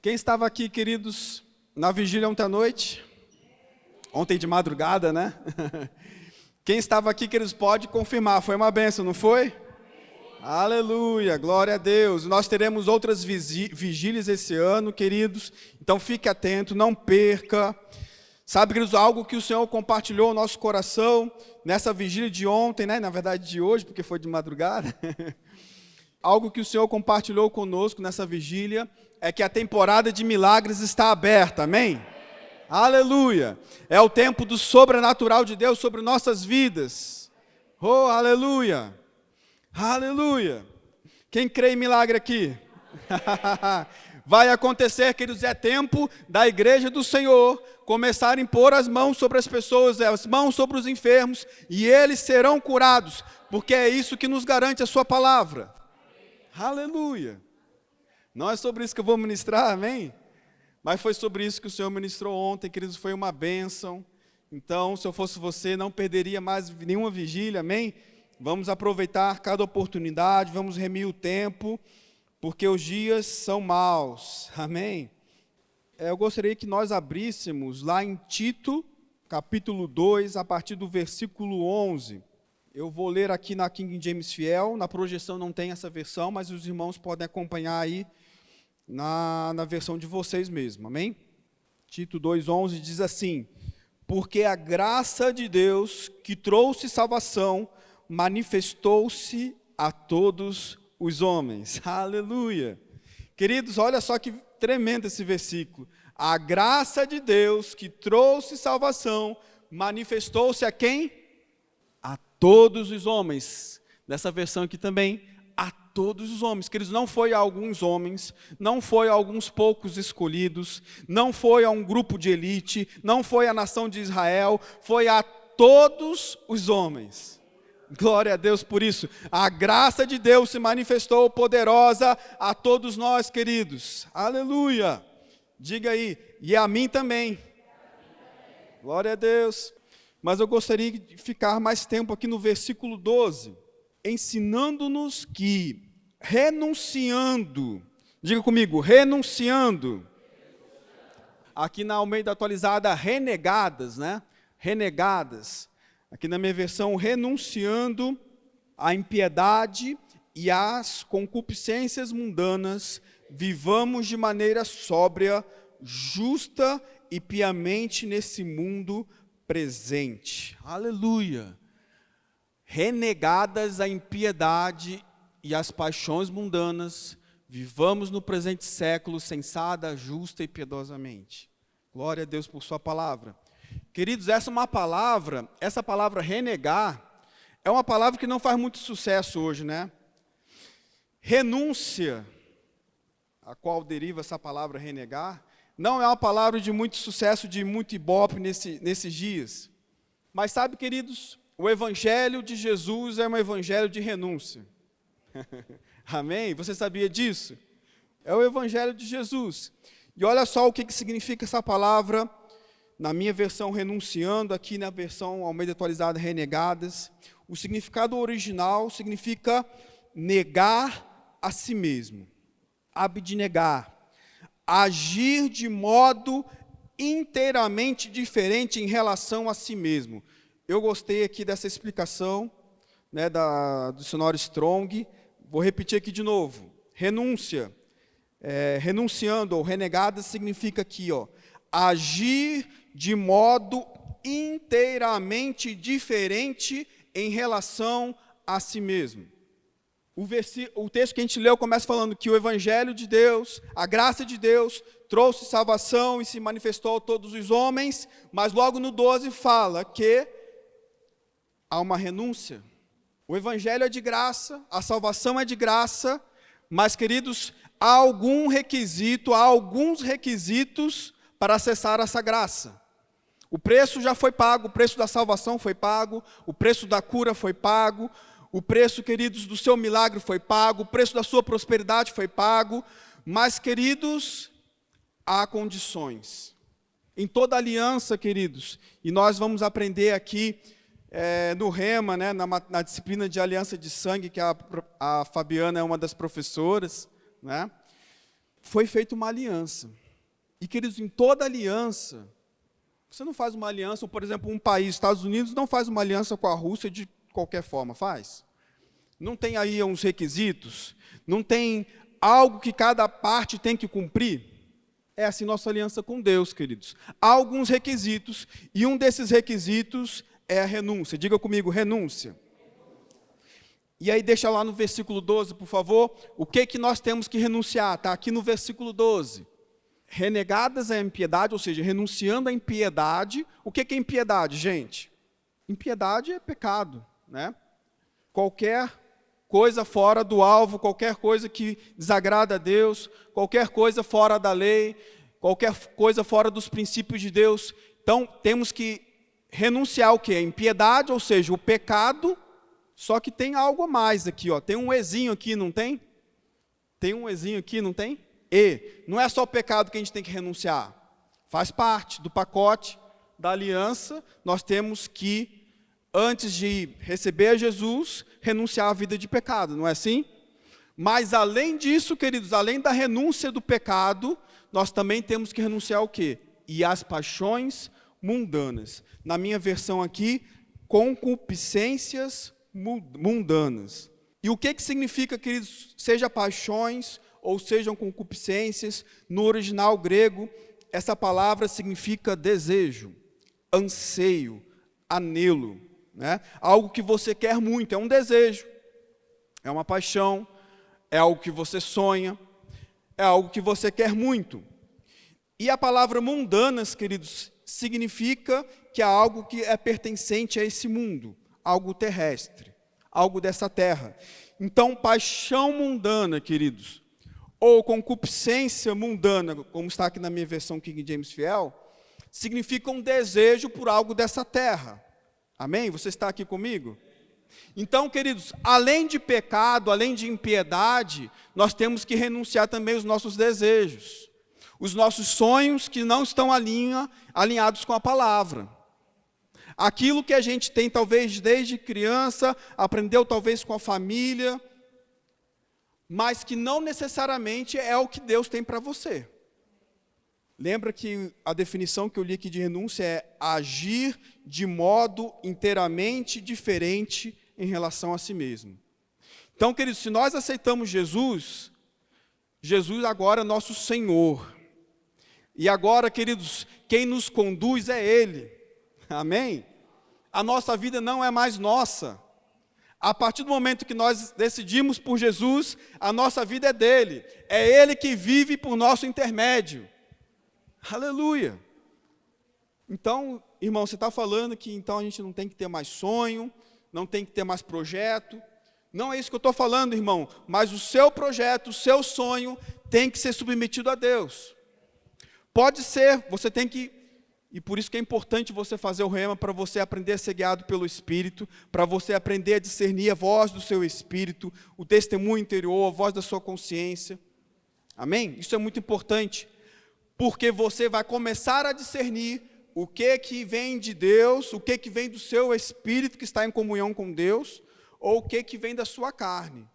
Quem estava aqui, queridos, na vigília ontem à noite? Ontem de madrugada, né? Quem estava aqui, queridos, pode confirmar. Foi uma bênção, não foi? Aleluia, glória a Deus. Nós teremos outras vigílias esse ano, queridos. Então fique atento, não perca. Sabe, queridos, algo que o Senhor compartilhou no nosso coração nessa vigília de ontem, né? Na verdade de hoje, porque foi de madrugada. Algo que o Senhor compartilhou conosco nessa vigília é que a temporada de milagres está aberta, amém? Aleluia! É o tempo do sobrenatural de Deus sobre nossas vidas. Oh, aleluia! Aleluia! Quem crê em milagre aqui? Vai acontecer, queridos, é tempo da igreja do Senhor começarem a impor as mãos sobre as pessoas, as mãos sobre os enfermos, e eles serão curados, porque é isso que nos garante a sua palavra. Aleluia! Não é sobre isso que eu vou ministrar, amém? Mas foi sobre isso que o Senhor ministrou ontem, queridos, foi uma bênção. Então, se eu fosse você, não perderia mais nenhuma vigília, amém? Vamos aproveitar cada oportunidade, vamos remir o tempo, porque os dias são maus, amém? Eu gostaria que nós abríssemos lá em Tito, capítulo 2, a partir do versículo 11. Eu vou ler aqui na King James Fiel, na projeção não tem essa versão, mas os irmãos podem acompanhar aí na versão de vocês mesmo, amém? Tito 2,11 diz assim: porque a graça de Deus que trouxe salvação manifestou-se a todos os homens. Aleluia! Queridos, olha só que tremendo esse versículo. A graça de Deus que trouxe salvação manifestou-se a quem? A todos os homens. Nessa versão aqui também, a todos os homens. Queridos, não foi a alguns homens, não foi a alguns poucos escolhidos, não foi a um grupo de elite, não foi a nação de Israel, foi a todos os homens. Glória a Deus por isso. A graça de Deus se manifestou poderosa a todos nós, queridos. Aleluia. Diga aí, e a mim também. Glória a Deus. Mas eu gostaria de ficar mais tempo aqui no versículo 12, ensinando-nos que, renunciando, diga comigo, renunciando, aqui na Almeida atualizada, renegadas, né? Renegadas, aqui na minha versão, renunciando à impiedade e às concupiscências mundanas, vivamos de maneira sóbria, justa e piamente nesse mundo presente. Aleluia! Renegadas a impiedade e as paixões mundanas, vivamos no presente século sensata, justa e piedosamente. Glória a Deus por sua palavra. Queridos, essa palavra renegar, é uma palavra que não faz muito sucesso hoje, né? Renúncia, a qual deriva essa palavra renegar, não é uma palavra de muito sucesso, de muito ibope nesses dias. Mas sabe, queridos, o evangelho de Jesus é um evangelho de renúncia. Amém? Você sabia disso? É o evangelho de Jesus. E olha só o que significa essa palavra, na minha versão renunciando, aqui na versão Almeida atualizada renegadas. O significado original significa negar a si mesmo, abnegar. Agir de modo inteiramente diferente em relação a si mesmo. Eu gostei aqui dessa explicação, né, do dicionário Strong. Vou repetir aqui de novo. Renúncia, renunciando ou renegada significa aqui, agir de modo inteiramente diferente em relação a si mesmo. O texto que a gente leu começa falando que o evangelho de Deus, a graça de Deus, trouxe salvação e se manifestou a todos os homens, mas logo no 12 fala que há uma renúncia. O evangelho é de graça, a salvação é de graça, mas, queridos, há alguns requisitos para acessar essa graça. O preço já foi pago, o preço da salvação foi pago, o preço da cura foi pago, o preço, queridos, do seu milagre foi pago, o preço da sua prosperidade foi pago, mas, queridos, há condições. Em toda aliança, queridos, e nós vamos aprender aqui no Rema, né, na disciplina de aliança de sangue, que a Fabiana é uma das professoras, né? foi feita uma aliança. E, queridos, em toda aliança, você não faz uma aliança, ou, por exemplo, um país, Estados Unidos, não faz uma aliança com a Rússia de qualquer forma, faz? Não tem aí uns requisitos? Não tem algo que cada parte tem que cumprir? É assim nossa aliança com Deus, queridos. Há alguns requisitos, e um desses requisitos é a renúncia. Diga comigo, renúncia. E aí deixa lá no versículo 12, por favor, o que nós temos que renunciar? Está aqui no versículo 12. Renegadas a impiedade, ou seja, renunciando à impiedade. O que é impiedade, gente? Impiedade é pecado, né? Qualquer coisa fora do alvo, qualquer coisa que desagrada a Deus, qualquer coisa fora da lei, qualquer coisa fora dos princípios de Deus. Então, temos que renunciar ao quê? A impiedade, ou seja, o pecado, só que tem algo a mais aqui, ó. Tem um ezinho aqui, não tem? Tem um ezinho aqui, não tem? E não é só o pecado que a gente tem que renunciar. Faz parte do pacote da aliança. Nós temos que, antes de receber a Jesus, renunciar à vida de pecado, não é assim? Mas além disso, queridos, além da renúncia do pecado, nós também temos que renunciar ao quê? E às paixões mundanas. Na minha versão aqui, concupiscências mundanas. E o que significa, queridos, seja paixões ou sejam concupiscências? No original grego, essa palavra significa desejo, anseio, anelo, né? Algo que você quer muito, é um desejo, é uma paixão, é algo que você sonha, é algo que você quer muito. E a palavra mundanas, queridos, significa que é algo que é pertencente a esse mundo, algo terrestre, algo dessa terra. Então, paixão mundana, queridos, ou concupiscência mundana, como está aqui na minha versão King James Fiel, significa um desejo por algo dessa terra. Amém? Você está aqui comigo? Então, queridos, além de pecado, além de impiedade, nós temos que renunciar também aos nossos desejos, os nossos sonhos que não estão alinhados com a palavra. Aquilo que a gente tem, talvez, desde criança, aprendeu talvez com a família, mas que não necessariamente é o que Deus tem para você. Lembra que a definição que eu li aqui de renúncia é agir de modo inteiramente diferente em relação a si mesmo. Então, queridos, se nós aceitamos Jesus, Jesus agora é nosso Senhor. E agora, queridos, quem nos conduz é Ele. Amém? A nossa vida não é mais nossa. A partir do momento que nós decidimos por Jesus, a nossa vida é dele. É Ele que vive por nosso intermédio. Aleluia! Então, irmão, você está falando que então a gente não tem que ter mais sonho, não tem que ter mais projeto. Não é isso que eu estou falando, irmão. Mas o seu projeto, o seu sonho tem que ser submetido a Deus. Pode ser, você tem que... E por isso que é importante você fazer o rema, para você aprender a ser guiado pelo Espírito, para você aprender a discernir a voz do seu Espírito, o testemunho interior, a voz da sua consciência. Amém? Isso é muito importante. Porque você vai começar a discernir o que vem de Deus, o que vem do seu espírito que está em comunhão com Deus, ou o que vem da sua carne,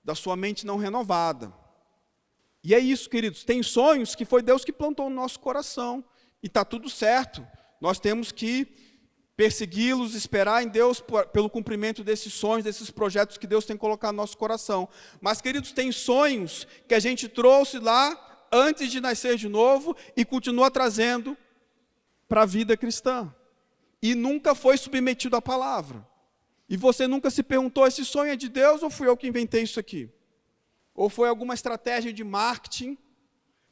da sua mente não renovada. E é isso, queridos, tem sonhos que foi Deus que plantou no nosso coração, e está tudo certo. Nós temos que persegui-los, esperar em Deus pelo cumprimento desses sonhos, desses projetos que Deus tem colocado no nosso coração. Mas, queridos, tem sonhos que a gente trouxe lá antes de nascer de novo e continua trazendo para a vida cristã. E nunca foi submetido à palavra. E você nunca se perguntou, esse sonho é de Deus ou fui eu que inventei isso aqui? Ou foi alguma estratégia de marketing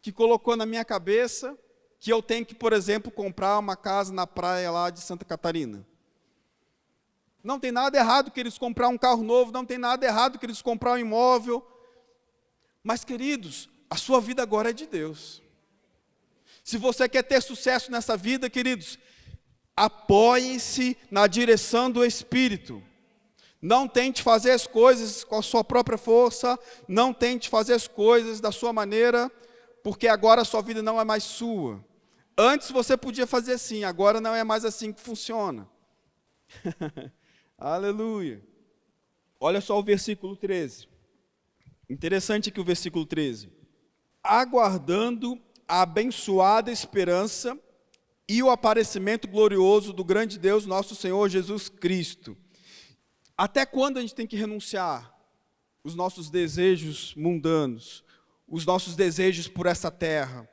que colocou na minha cabeça que eu tenho que, por exemplo, comprar uma casa na praia lá de Santa Catarina? Não tem nada errado que eles comprar um carro novo, não tem nada errado que eles comprar um imóvel. Mas, queridos, a sua vida agora é de Deus. Se você quer ter sucesso nessa vida, queridos, apoie-se na direção do Espírito. Não tente fazer as coisas com a sua própria força, não tente fazer as coisas da sua maneira, porque agora a sua vida não é mais sua. Antes você podia fazer assim, agora não é mais assim que funciona. Aleluia. Olha só o versículo 13. Interessante aqui o versículo 13. aguardando a abençoada esperança e o aparecimento glorioso do grande Deus, nosso Senhor Jesus Cristo. Até quando a gente tem que renunciar os nossos desejos mundanos, os nossos desejos por essa terra,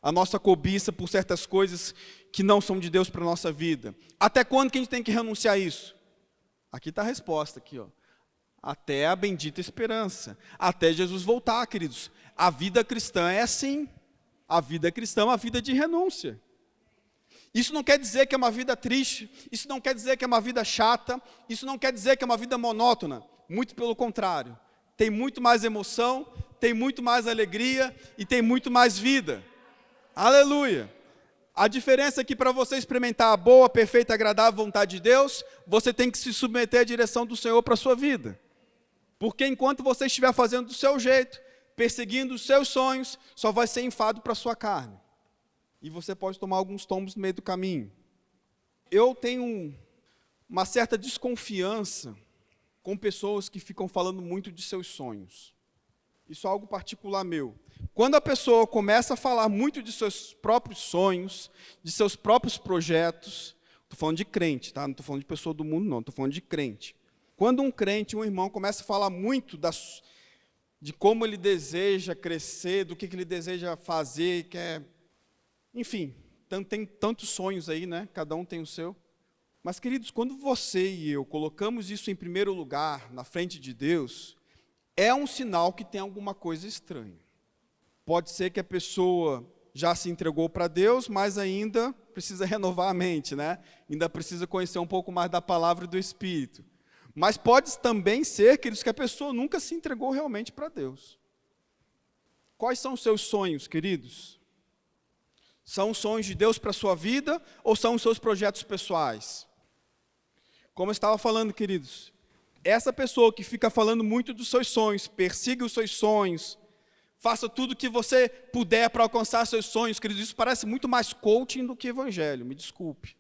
a nossa cobiça por certas coisas que não são de Deus para a nossa vida? Até quando que a gente tem que renunciar a isso? Aqui está a resposta, aqui, ó. Até a bendita esperança, até Jesus voltar, queridos. A vida cristã é assim. A vida cristã é uma vida de renúncia. Isso não quer dizer que é uma vida triste, isso não quer dizer que é uma vida chata, isso não quer dizer que é uma vida monótona. Muito pelo contrário. Tem muito mais emoção, tem muito mais alegria e tem muito mais vida. Aleluia! A diferença é que para você experimentar a boa, perfeita e agradável vontade de Deus, você tem que se submeter à direção do Senhor para a sua vida. Porque enquanto você estiver fazendo do seu jeito, perseguindo os seus sonhos, só vai ser enfado para a sua carne. E você pode tomar alguns tombos no meio do caminho. Eu tenho uma certa desconfiança com pessoas que ficam falando muito de seus sonhos. Isso é algo particular meu. Quando a pessoa começa a falar muito de seus próprios sonhos, de seus próprios projetos, estou falando de crente, tá? Não estou falando de pessoa do mundo, não, estou falando de crente. Quando um crente, um irmão, começa a falar muito de como ele deseja crescer, do que ele deseja fazer, enfim, tem tantos sonhos aí, né? Cada um tem o seu. Mas, queridos, quando você e eu colocamos isso em primeiro lugar, na frente de Deus, é um sinal que tem alguma coisa estranha. Pode ser que a pessoa já se entregou para Deus, mas ainda precisa renovar a mente, né? Ainda precisa conhecer um pouco mais da palavra e do Espírito. Mas pode também ser, queridos, que a pessoa nunca se entregou realmente para Deus. Quais são os seus sonhos, queridos? São os sonhos de Deus para a sua vida ou são os seus projetos pessoais? Como eu estava falando, queridos, essa pessoa que fica falando muito dos seus sonhos, persiga os seus sonhos, faça tudo o que você puder para alcançar seus sonhos, queridos, isso parece muito mais coaching do que evangelho, me desculpe.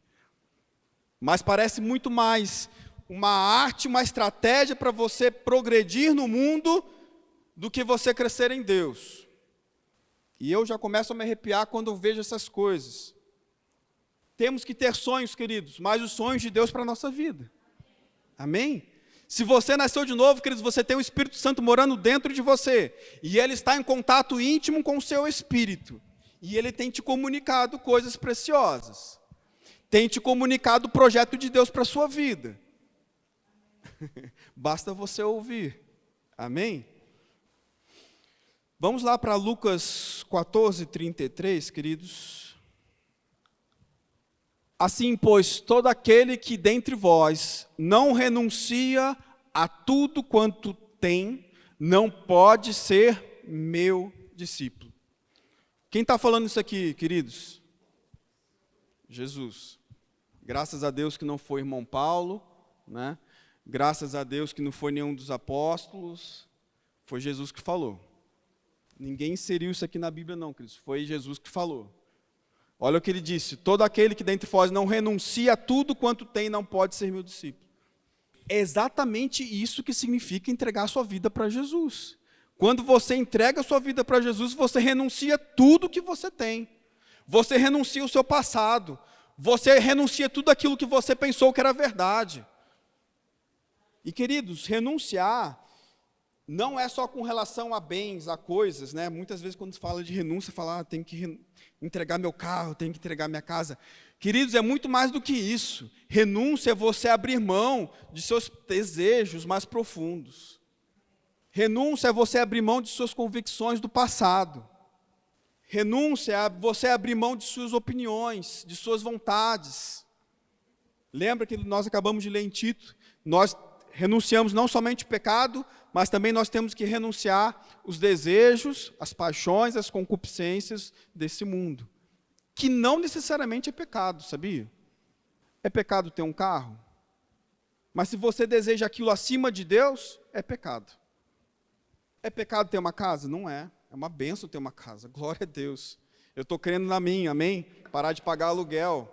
Mas parece muito mais uma arte, uma estratégia para você progredir no mundo do que você crescer em Deus. E eu já começo a me arrepiar quando eu vejo essas coisas. Temos que ter sonhos, queridos, mas os sonhos de Deus para a nossa vida. Amém? Se você nasceu de novo, queridos, você tem o Espírito Santo morando dentro de você. E ele está em contato íntimo com o seu espírito. E ele tem te comunicado coisas preciosas. Tem te comunicado o projeto de Deus para a sua vida. Basta você ouvir. Amém? Vamos lá para Lucas 14:33, queridos. Assim, pois, todo aquele que dentre vós não renuncia a tudo quanto tem, não pode ser meu discípulo. Quem está falando isso aqui, queridos? Jesus. Graças a Deus que não foi irmão Paulo, né? Graças a Deus que não foi nenhum dos apóstolos, foi Jesus que falou. Ninguém inseriu isso aqui na Bíblia não, queridos, foi Jesus que falou. Olha o que ele disse: todo aquele que dentre vós não renuncia a tudo quanto tem, não pode ser meu discípulo. É exatamente isso que significa entregar a sua vida para Jesus. Quando você entrega a sua vida para Jesus, você renuncia tudo que você tem. Você renuncia o seu passado. Você renuncia tudo aquilo que você pensou que era verdade. E, queridos, renunciar não é só com relação a bens, a coisas, né? Muitas vezes quando se fala de renúncia, fala, tem que entregar meu carro, tem que entregar minha casa. Queridos, é muito mais do que isso. Renúncia é você abrir mão de seus desejos mais profundos. Renúncia é você abrir mão de suas convicções do passado. Renúncia é você abrir mão de suas opiniões, de suas vontades. Lembra que nós acabamos de ler em Tito, nós renunciamos não somente o pecado, mas também nós temos que renunciar os desejos, as paixões, as concupiscências desse mundo. Que não necessariamente é pecado, sabia? É pecado ter um carro? Mas se você deseja aquilo acima de Deus, é pecado. É pecado ter uma casa? Não é. É uma bênção ter uma casa. Glória a Deus. Eu estou crendo na minha, amém? Parar de pagar aluguel.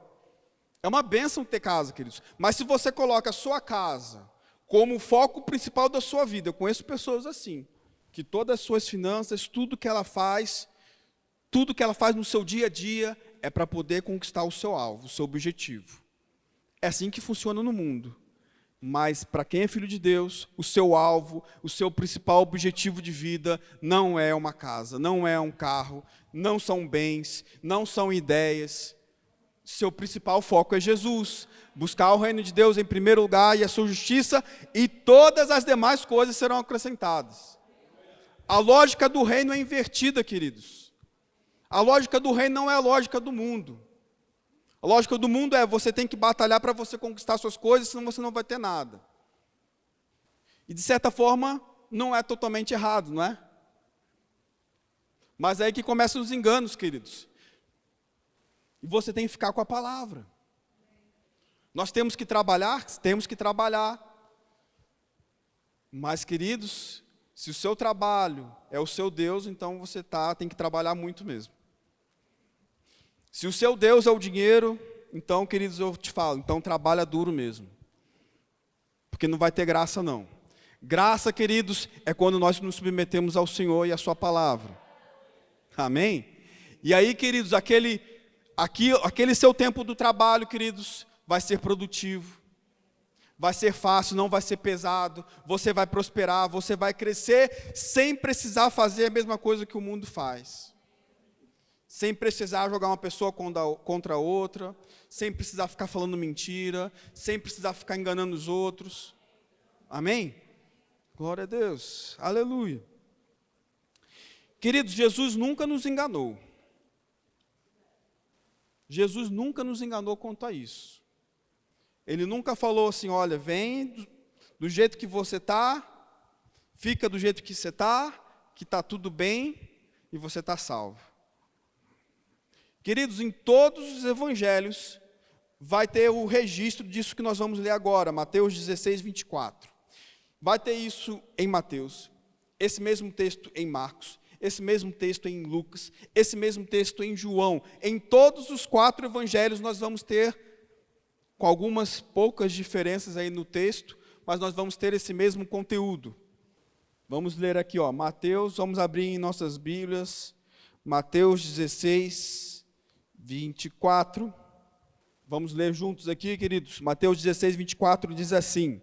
É uma bênção ter casa, queridos. Mas se você coloca a sua casa como o foco principal da sua vida, eu conheço pessoas assim. que todas as suas finanças, tudo que ela faz no seu dia a dia, é para poder conquistar o seu alvo, o seu objetivo. É assim que funciona no mundo. Mas para quem é filho de Deus, o seu alvo, o seu principal objetivo de vida não é uma casa, não é um carro, não são bens, não são ideias. Seu principal foco é Jesus. Buscar o reino de Deus em primeiro lugar e a sua justiça, e todas as demais coisas serão acrescentadas. A lógica do reino é invertida, queridos. A lógica do reino não é a lógica do mundo. A lógica do mundo é: você tem que batalhar para você conquistar suas coisas, senão você não vai ter nada. E de certa forma, não é totalmente errado, não é? Mas é aí que começam os enganos, queridos. E você tem que ficar com a palavra. Nós temos que trabalhar. Mas, queridos, se o seu trabalho é o seu Deus, então você tem que trabalhar muito mesmo. Se o seu Deus é o dinheiro, então, queridos, eu te falo, então trabalha duro mesmo. Porque não vai ter graça, não. Graça, queridos, é quando nós nos submetemos ao Senhor e à sua palavra. Amém? E aí, queridos, aquele seu tempo do trabalho, queridos, vai ser produtivo. Vai ser fácil, não vai ser pesado. Você vai prosperar, você vai crescer sem precisar fazer a mesma coisa que o mundo faz. Sem precisar jogar uma pessoa contra outra, sem precisar ficar falando mentira, sem precisar ficar enganando os outros. Amém? Glória a Deus. Aleluia. Queridos, Jesus nunca nos enganou. Jesus nunca nos enganou quanto a isso. Ele nunca falou assim: olha, vem do jeito que você está, fica do jeito que você está, que está tudo bem e você está salvo. Queridos, em todos os evangelhos vai ter o registro disso que nós vamos ler agora, Mateus 16, 24. Vai ter isso em Mateus, esse mesmo texto em Marcos, esse mesmo texto em Lucas, esse mesmo texto em João. Em todos os 4 evangelhos nós vamos ter, com algumas poucas diferenças aí no texto, mas nós vamos ter esse mesmo conteúdo. Vamos ler aqui, Mateus, vamos abrir em nossas Bíblias, Mateus 16, 24, vamos ler juntos aqui, queridos. Mateus 16, 24 diz assim: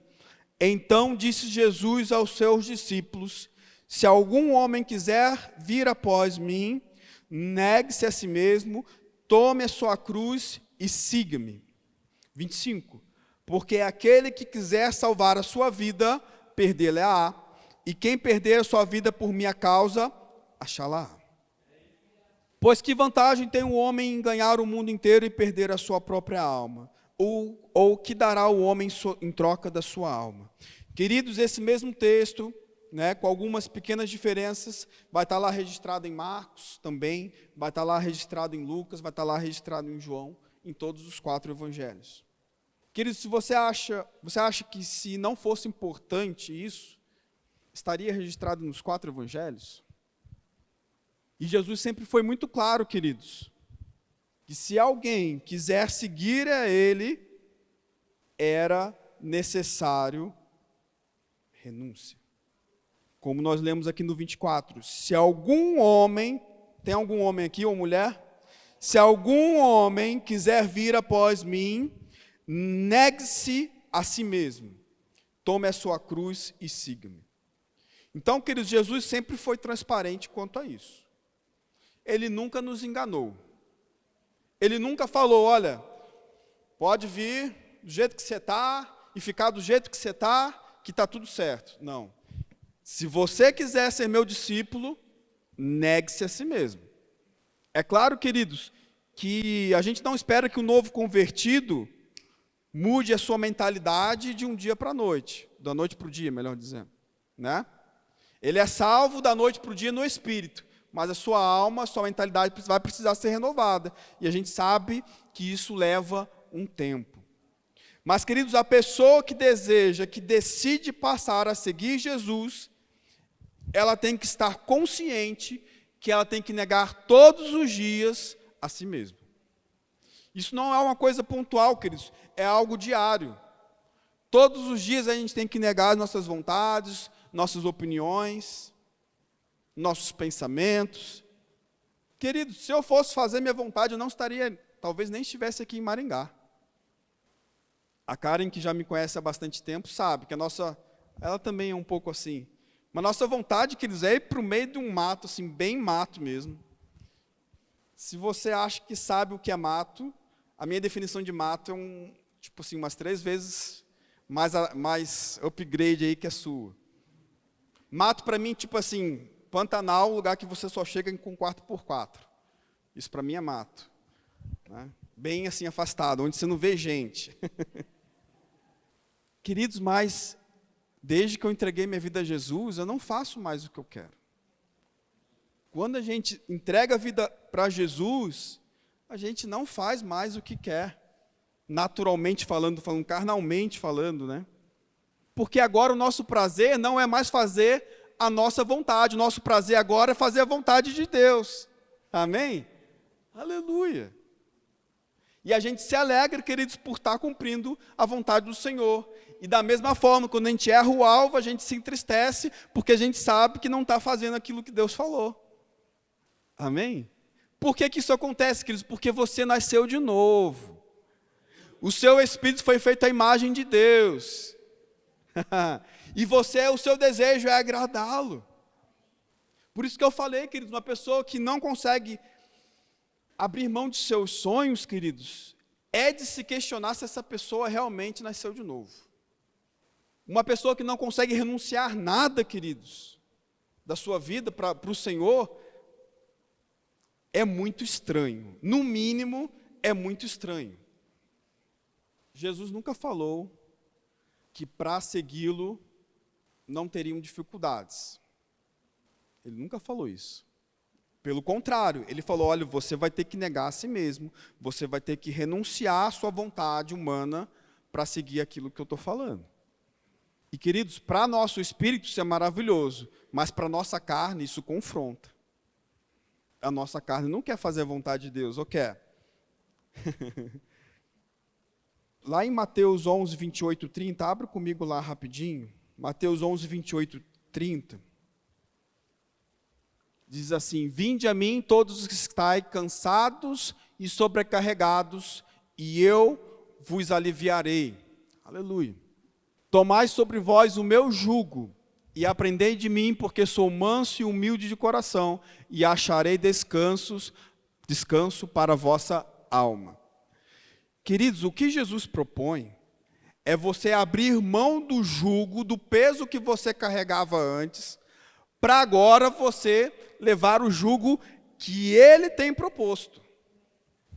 então disse Jesus aos seus discípulos: se algum homem quiser vir após mim, negue-se a si mesmo, tome a sua cruz e siga-me. 25, porque aquele que quiser salvar a sua vida, perdê-la-á, e quem perder a sua vida por minha causa, achá-la. Pois que vantagem tem o homem em ganhar o mundo inteiro e perder a sua própria alma? Ou que dará o homem em troca da sua alma? Queridos, esse mesmo texto, com algumas pequenas diferenças, vai estar lá registrado em Marcos também, vai estar lá registrado em Lucas, vai estar lá registrado em João, em todos os 4 evangelhos. Queridos, se você acha que se não fosse importante isso, estaria registrado nos 4 evangelhos? E Jesus sempre foi muito claro, queridos, que se alguém quiser seguir a Ele, era necessário renúncia. Como nós lemos aqui no 24, se algum homem, tem algum homem aqui ou mulher? Se algum homem quiser vir após mim, negue-se a si mesmo, tome a sua cruz e siga-me. Então, queridos, Jesus sempre foi transparente quanto a isso. Ele nunca nos enganou. Ele nunca falou: olha, pode vir do jeito que você está e ficar do jeito que você está, que está tudo certo. Não. Se você quiser ser meu discípulo, negue-se a si mesmo. É claro, queridos, que a gente não espera que o novo convertido mude a sua mentalidade de um dia para a noite, da noite para o dia, melhor dizendo, né? Ele é salvo da noite para o dia no espírito, mas a sua alma, a sua mentalidade vai precisar ser renovada. E a gente sabe que isso leva um tempo. Mas, queridos, a pessoa que deseja, que decide passar a seguir Jesus, ela tem que estar consciente que ela tem que negar todos os dias a si mesma. Isso não é uma coisa pontual, queridos, é algo diário. Todos os dias a gente tem que negar as nossas vontades, nossas opiniões. nossos pensamentos. Querido, se eu fosse fazer minha vontade, eu não estaria, talvez nem estivesse aqui em Maringá. A Karen, que já me conhece há bastante tempo, sabe que ela também é um pouco assim. Mas nossa vontade, queridos, é ir para o meio de um mato, assim, bem mato mesmo. Se você acha que sabe o que é mato, a minha definição de mato é tipo assim, umas 3 vezes mais upgrade aí que a sua. Mato para mim, tipo assim, Pantanal, lugar que você só chega com 4x4. Isso para mim é mato. Né? Bem assim afastado, onde você não vê gente. Queridos, mas desde que eu entreguei minha vida a Jesus, eu não faço mais o que eu quero. Quando a gente entrega a vida para Jesus, a gente não faz mais o que quer. Naturalmente falando carnalmente falando, né? Porque agora o nosso prazer não é mais fazer a nossa vontade. O nosso prazer agora é fazer a vontade de Deus. Amém? Aleluia. E a gente se alegra, queridos, por estar cumprindo a vontade do Senhor. E da mesma forma, quando a gente erra o alvo, a gente se entristece, porque a gente sabe que não está fazendo aquilo que Deus falou. Amém? Por que isso acontece, queridos? Porque você nasceu de novo. O seu espírito foi feito à imagem de Deus. E o seu desejo é agradá-lo. Por isso que eu falei, queridos, uma pessoa que não consegue abrir mão de seus sonhos, queridos, é de se questionar se essa pessoa realmente nasceu de novo. Uma pessoa que não consegue renunciar nada, queridos, da sua vida para o Senhor, é muito estranho. No mínimo, é muito estranho. Jesus nunca falou que para segui-lo não teriam dificuldades. Ele nunca falou isso. Pelo contrário, ele falou, olha, você vai ter que negar a si mesmo, você vai ter que renunciar à sua vontade humana para seguir aquilo que eu estou falando. E, queridos, para nosso espírito isso é maravilhoso, mas para nossa carne isso confronta. A nossa carne não quer fazer a vontade de Deus, ou quer? Lá em Mateus 11, 28, 30, abre comigo lá rapidinho. Mateus 11, 28, 30. Diz assim, vinde a mim todos os que estáis cansados e sobrecarregados, e eu vos aliviarei. Aleluia. Tomai sobre vós o meu jugo, e aprendei de mim, porque sou manso e humilde de coração, e acharei descanso para a vossa alma. Queridos, o que Jesus propõe é você abrir mão do jugo, do peso que você carregava antes, para agora você levar o jugo que Ele tem proposto.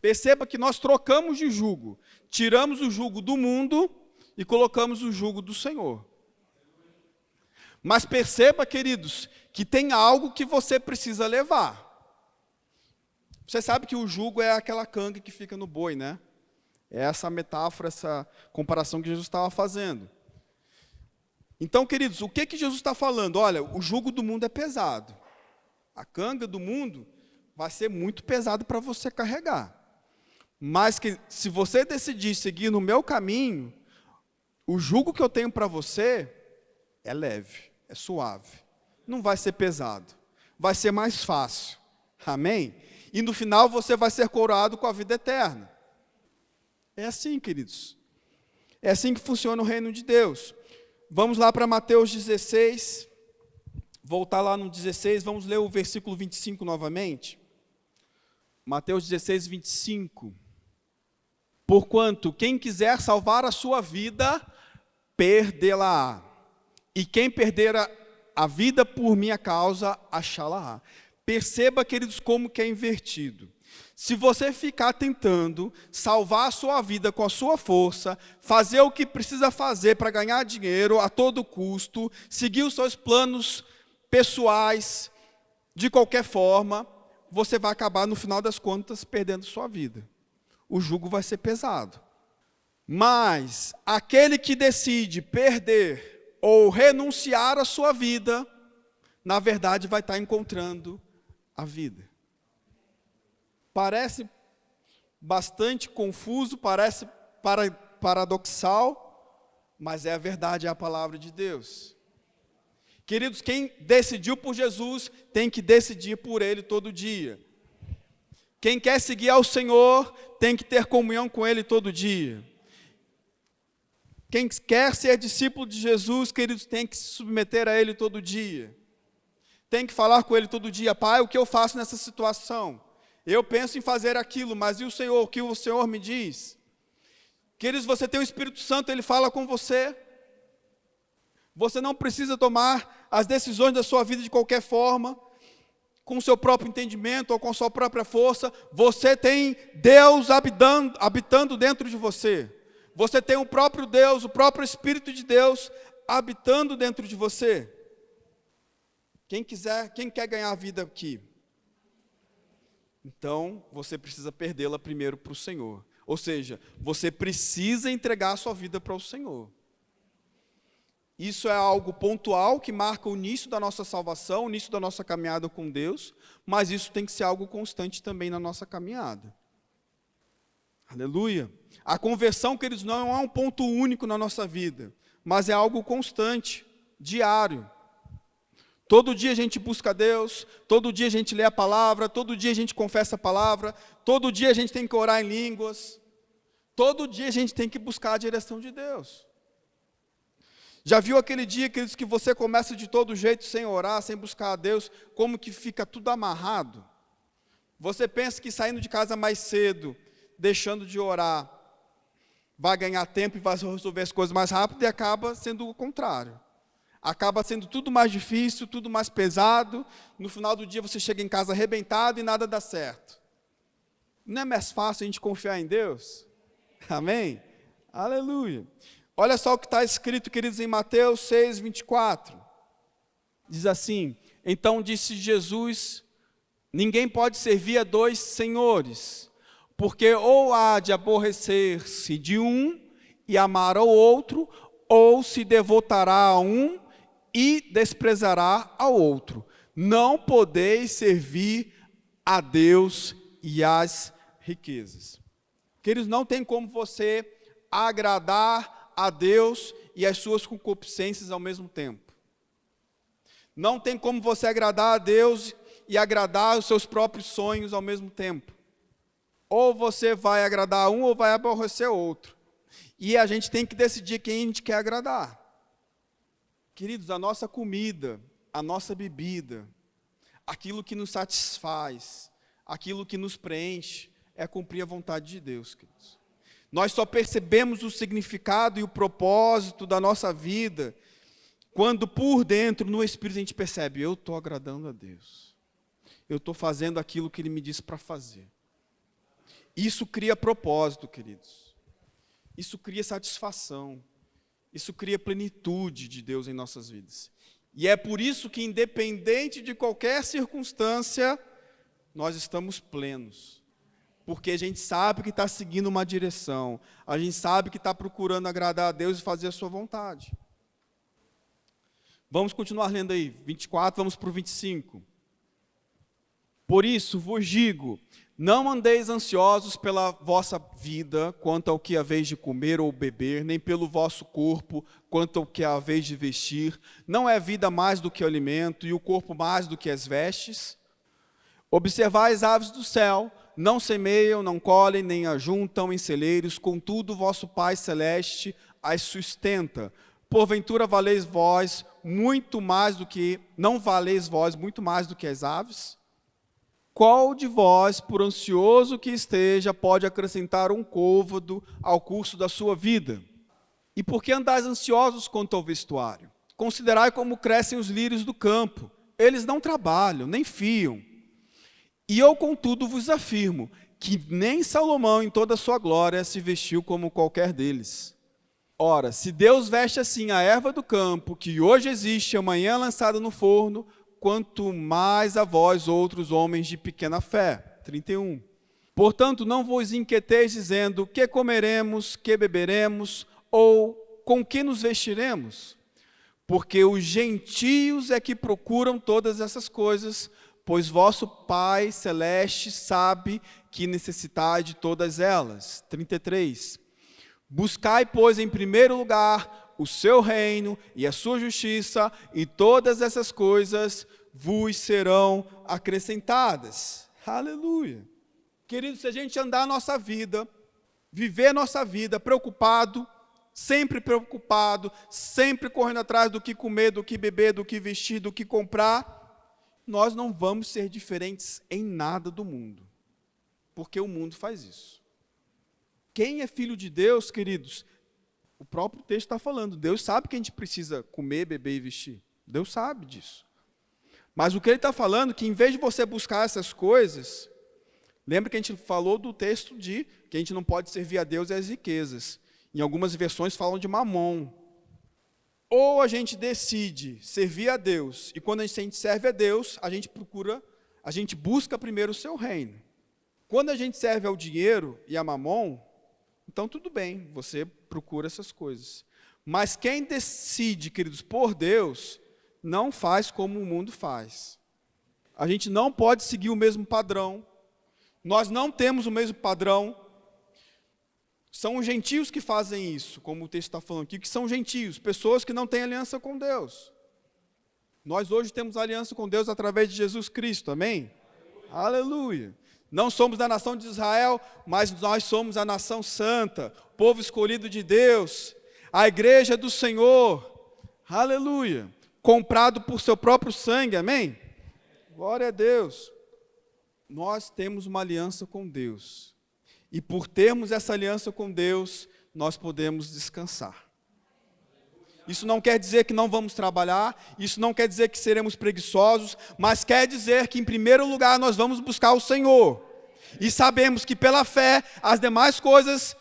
Perceba que nós trocamos de jugo, tiramos o jugo do mundo e colocamos o jugo do Senhor. Mas perceba, queridos, que tem algo que você precisa levar. Você sabe que o jugo é aquela canga que fica no boi, né? É essa metáfora, essa comparação que Jesus estava fazendo. Então, queridos, o que Jesus está falando? Olha, o jugo do mundo é pesado. A canga do mundo vai ser muito pesado para você carregar. Mas que se você decidir seguir no meu caminho, o jugo que eu tenho para você é leve, é suave. Não vai ser pesado. Vai ser mais fácil. Amém? E no final você vai ser coroado com a vida eterna. É assim, queridos. É assim que funciona o reino de Deus. Vamos lá para Mateus 16. Voltar lá no 16, vamos ler o versículo 25 novamente. Mateus 16, 25. Porquanto quem quiser salvar a sua vida, perdê-la-á. E quem perder a vida por minha causa, achá-la-á. Perceba, queridos, como que é invertido. Se você ficar tentando salvar a sua vida com a sua força, fazer o que precisa fazer para ganhar dinheiro a todo custo, seguir os seus planos pessoais, de qualquer forma, você vai acabar, no final das contas, perdendo sua vida. O jugo vai ser pesado. Mas aquele que decide perder ou renunciar à sua vida, na verdade vai estar encontrando a vida. Parece bastante confuso, parece paradoxal, mas é a verdade, é a palavra de Deus. Queridos, quem decidiu por Jesus tem que decidir por Ele todo dia. Quem quer seguir ao Senhor tem que ter comunhão com Ele todo dia. Quem quer ser discípulo de Jesus, queridos, tem que se submeter a Ele todo dia. Tem que falar com Ele todo dia. Pai, o que eu faço nessa situação? Eu penso em fazer aquilo, mas e o Senhor? O que o Senhor me diz? Queridos, você tem o Espírito Santo, Ele fala com você. Você não precisa tomar as decisões da sua vida de qualquer forma, com o seu próprio entendimento ou com a sua própria força. Você tem Deus habitando dentro de você. Você tem o próprio Deus, o próprio Espírito de Deus habitando dentro de você. Quem quer ganhar a vida aqui? Então, você precisa perdê-la primeiro para o Senhor. Ou seja, você precisa entregar a sua vida para o Senhor. Isso é algo pontual que marca o início da nossa salvação, o início da nossa caminhada com Deus, mas isso tem que ser algo constante também na nossa caminhada. Aleluia. A conversão, queridos, não é um ponto único na nossa vida, mas é algo constante, diário. Todo dia a gente busca Deus, todo dia a gente lê a palavra, todo dia a gente confessa a palavra, todo dia a gente tem que orar em línguas, todo dia a gente tem que buscar a direção de Deus. Já viu aquele dia, queridos, que você começa de todo jeito, sem orar, sem buscar a Deus, como que fica tudo amarrado? Você pensa que saindo de casa mais cedo, deixando de orar, vai ganhar tempo e vai resolver as coisas mais rápido, e acaba sendo o contrário. Acaba sendo tudo mais difícil, tudo mais pesado, no final do dia você chega em casa arrebentado e nada dá certo. Não é mais fácil a gente confiar em Deus? Amém? Aleluia. Olha só o que está escrito, queridos, em Mateus 6, 24. Diz assim: então disse Jesus, ninguém pode servir a dois senhores, porque ou há de aborrecer-se de um e amar ao outro, ou se devotará a um e desprezará ao outro. Não podeis servir a Deus e às riquezas. Queridos, não tem como você agradar a Deus e as suas concupiscências ao mesmo tempo. Não tem como você agradar a Deus e agradar os seus próprios sonhos ao mesmo tempo. Ou você vai agradar um ou vai aborrecer o outro. E a gente tem que decidir quem a gente quer agradar. Queridos, a nossa comida, a nossa bebida, aquilo que nos satisfaz, aquilo que nos preenche, é cumprir a vontade de Deus, queridos. Nós só percebemos o significado e o propósito da nossa vida quando por dentro, no Espírito, a gente percebe: eu estou agradando a Deus. Eu estou fazendo aquilo que Ele me disse para fazer. Isso cria propósito, queridos. Isso cria satisfação. Isso cria plenitude de Deus em nossas vidas. E é por isso que, independente de qualquer circunstância, nós estamos plenos. Porque a gente sabe que está seguindo uma direção, a gente sabe que está procurando agradar a Deus e fazer a sua vontade. Vamos continuar lendo aí, 24, vamos para o 25. Por isso vos digo, não andeis ansiosos pela vossa vida, quanto ao que haveis de comer ou beber, nem pelo vosso corpo, quanto ao que haveis de vestir. Não é vida mais do que o alimento, e o corpo mais do que as vestes? Observai as aves do céu, não semeiam, não colhem, nem ajuntam em celeiros, contudo vosso Pai Celeste as sustenta. Porventura valeis vós muito mais do que, não valeis vós muito mais do que as aves? Qual de vós, por ansioso que esteja, pode acrescentar um côvado ao curso da sua vida? E por que andais ansiosos quanto ao vestuário? Considerai como crescem os lírios do campo. Eles não trabalham, nem fiam. E eu, contudo, vos afirmo que nem Salomão, em toda a sua glória, se vestiu como qualquer deles. Ora, se Deus veste assim a erva do campo, que hoje existe, amanhã lançada no forno, quanto mais a vós, outros homens de pequena fé. 31. Portanto, não vos inquieteis dizendo, que comeremos, que beberemos, ou com que nos vestiremos? Porque os gentios é que procuram todas essas coisas, pois vosso Pai Celeste sabe que necessitai de todas elas. 33. Buscai, pois, em primeiro lugar o seu reino e a sua justiça, e todas essas coisas vos serão acrescentadas. Aleluia. Queridos, se a gente andar a nossa vida, viver a nossa vida preocupado, sempre correndo atrás do que comer, do que beber, do que vestir, do que comprar, nós não vamos ser diferentes em nada do mundo, porque o mundo faz isso. Quem é filho de Deus, queridos, o próprio texto está falando, Deus sabe que a gente precisa comer, beber e vestir, Deus sabe disso. Mas o que ele está falando é que em vez de você buscar essas coisas, lembra que a gente falou do texto de que a gente não pode servir a Deus e as riquezas. Em algumas versões falam de mamon. Ou a gente decide servir a Deus, e quando a gente serve a Deus, a gente busca primeiro o seu reino. Quando a gente serve ao dinheiro e a mamon, então tudo bem, você procura essas coisas. Mas quem decide, queridos, por Deus, não faz como o mundo faz. A gente não pode seguir o mesmo padrão. Nós não temos o mesmo padrão. São os gentios que fazem isso, como o texto está falando aqui, que são gentios, pessoas que não têm aliança com Deus. Nós hoje temos aliança com Deus através de Jesus Cristo, amém? Aleluia. Não somos da nação de Israel, mas nós somos a nação santa, povo escolhido de Deus, a igreja do Senhor, aleluia. Comprado por seu próprio sangue, amém? Glória a Deus. Nós temos uma aliança com Deus. E por termos essa aliança com Deus, nós podemos descansar. Isso não quer dizer que não vamos trabalhar, isso não quer dizer que seremos preguiçosos, mas quer dizer que em primeiro lugar nós vamos buscar o Senhor. E sabemos que pela fé as demais coisas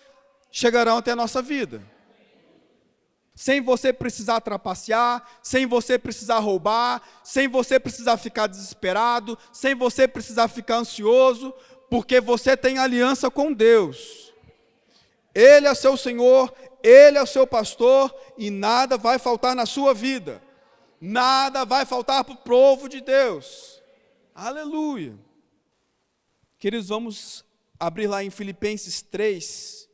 chegarão até a nossa vida. Sem você precisar trapacear, sem você precisar roubar, sem você precisar ficar desesperado, sem você precisar ficar ansioso, porque você tem aliança com Deus. Ele é seu Senhor, Ele é o seu pastor, e nada vai faltar na sua vida. Nada vai faltar para o povo de Deus. Aleluia. Queridos, vamos abrir lá em Filipenses 3.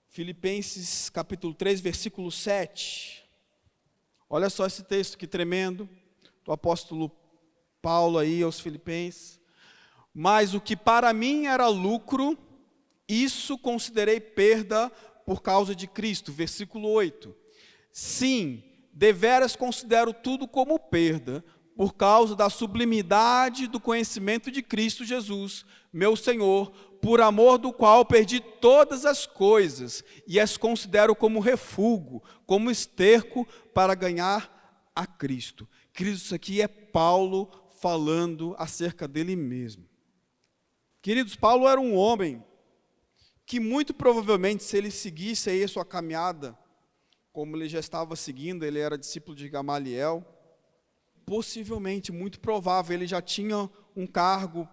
Filipenses capítulo 3, versículo 7. Olha só esse texto que tremendo, do apóstolo Paulo aí aos Filipenses. Mas o que para mim era lucro, isso considerei perda por causa de Cristo. Versículo 8. Sim, deveras considero tudo como perda, por causa da sublimidade do conhecimento de Cristo Jesus, meu Senhor, por amor do qual perdi todas as coisas, e as considero como refúgio, como esterco, para ganhar a Cristo. Queridos, isso aqui é Paulo falando acerca dele mesmo. Queridos, Paulo era um homem que muito provavelmente, se ele seguisse aí a sua caminhada, como ele já estava seguindo, ele era discípulo de Gamaliel, possivelmente, muito provável, ele já tinha um cargo,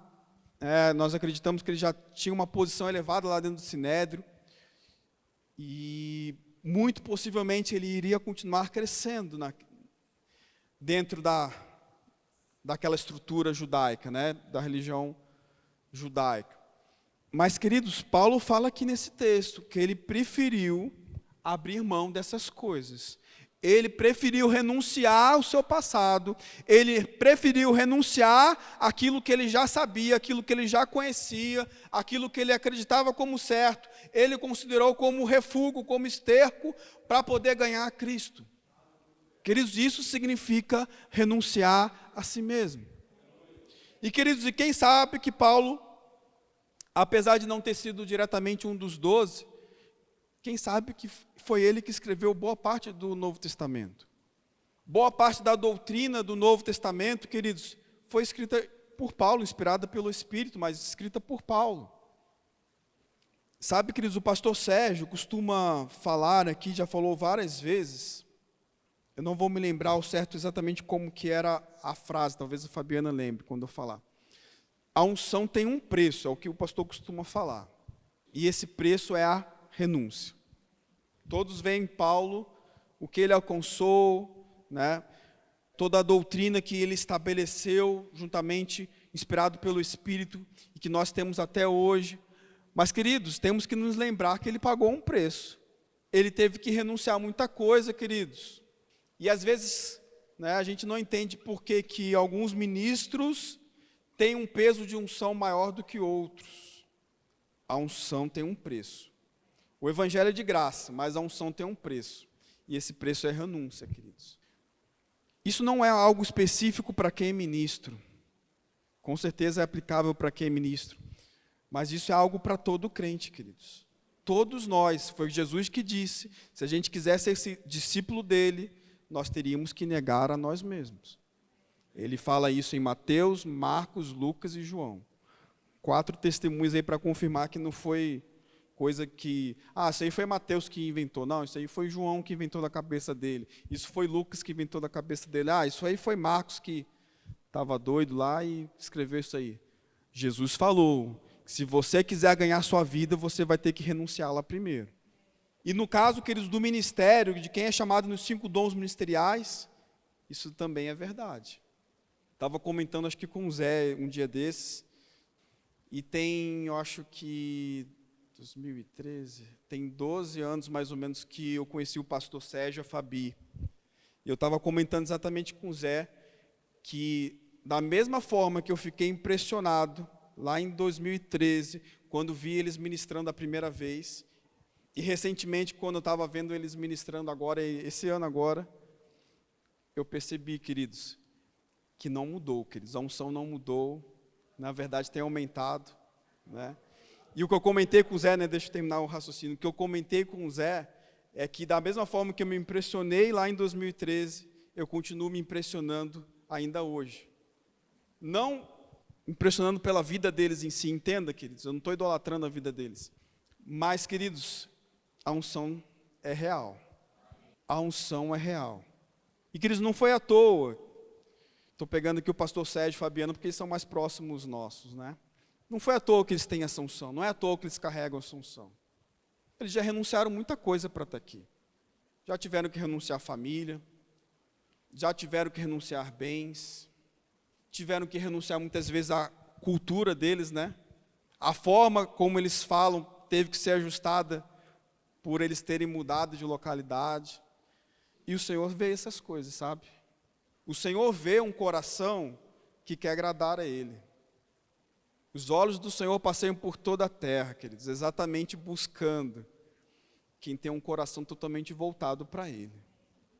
nós acreditamos que ele já tinha uma posição elevada lá dentro do Sinédrio, e muito possivelmente ele iria continuar crescendo dentro daquela estrutura judaica, da religião judaica. Mas, queridos, Paulo fala aqui nesse texto que ele preferiu abrir mão dessas coisas. Ele preferiu renunciar ao seu passado, ele preferiu renunciar àquilo que ele já sabia, aquilo que ele já conhecia, aquilo que ele acreditava como certo, ele considerou como refúgio, como esterco, para poder ganhar a Cristo. Queridos, isso significa renunciar a si mesmo. E, queridos, e quem sabe que Paulo, apesar de não ter sido diretamente um dos 12, quem sabe que foi ele que escreveu boa parte do Novo Testamento. Boa parte da doutrina do Novo Testamento, queridos, foi escrita por Paulo, inspirada pelo Espírito, mas escrita por Paulo. Sabe, queridos, o pastor Sérgio costuma falar aqui, já falou várias vezes, eu não vou me lembrar ao certo exatamente como que era a frase, talvez a Fabiana lembre quando eu falar. A unção tem um preço, é o que o pastor costuma falar. E esse preço é a renúncia. Todos veem em Paulo o que ele alcançou, toda a doutrina que ele estabeleceu, juntamente, inspirado pelo Espírito, e que nós temos até hoje. Mas, queridos, temos que nos lembrar que ele pagou um preço. ele teve que renunciar a muita coisa, queridos. E às vezes, né, a gente não entende por que alguns ministros têm um peso de unção maior do que outros. A unção tem um preço. O evangelho é de graça, mas a unção tem um preço. E esse preço é renúncia, queridos. Isso não é algo específico para quem é ministro. Com certeza é aplicável para quem é ministro. Mas isso é algo para todo crente, queridos. Todos nós, foi Jesus que disse, se a gente quiser ser discípulo dele, nós teríamos que negar a nós mesmos. Ele fala isso em Mateus, Marcos, Lucas e João. 4 testemunhos aí para confirmar que não foi coisa que... isso aí foi Mateus que inventou. Não, isso aí foi João que inventou da cabeça dele. Isso foi Lucas que inventou da cabeça dele. Isso aí foi Marcos que estava doido lá e escreveu isso aí. Jesus falou... Se você quiser ganhar sua vida, você vai ter que renunciá-la primeiro. E no caso, queridos, do ministério, de quem é chamado nos 5 dons ministeriais, isso também é verdade. Estava comentando, acho que com o Zé, um dia desses, e tem, eu acho que, 2013, tem 12 anos mais ou menos que eu conheci o pastor Sérgio e a Fabi. E eu estava comentando exatamente com o Zé, que da mesma forma que eu fiquei impressionado, lá em 2013, quando vi eles ministrando a primeira vez, e recentemente, quando eu estava vendo eles ministrando agora, esse ano agora, eu percebi, queridos, que não mudou, queridos, a unção não mudou, na verdade tem aumentado, né? E o que eu comentei com o Zé, né, deixa eu terminar o raciocínio, o que eu comentei com o Zé, é que da mesma forma que eu me impressionei lá em 2013, eu continuo me impressionando ainda hoje. Não impressionando pela vida deles em si, entenda, queridos, eu não estou idolatrando a vida deles. Mas, queridos, a unção é real. A unção é real. E, queridos, não foi à toa. Estou pegando aqui o pastor Sérgio e o Fabiano, porque eles são mais próximos nossos, né? Não foi à toa que eles têm essa unção, não é à toa que eles carregam essa unção. Eles já renunciaram muita coisa para estar aqui. Já tiveram que renunciar à família, já tiveram que renunciar bens, tiveram que renunciar muitas vezes à cultura deles, né? A forma como eles falam teve que ser ajustada por eles terem mudado de localidade. E o Senhor vê essas coisas, sabe? O Senhor vê um coração que quer agradar a Ele. Os olhos do Senhor passeiam por toda a terra, queridos, exatamente buscando quem tem um coração totalmente voltado para Ele.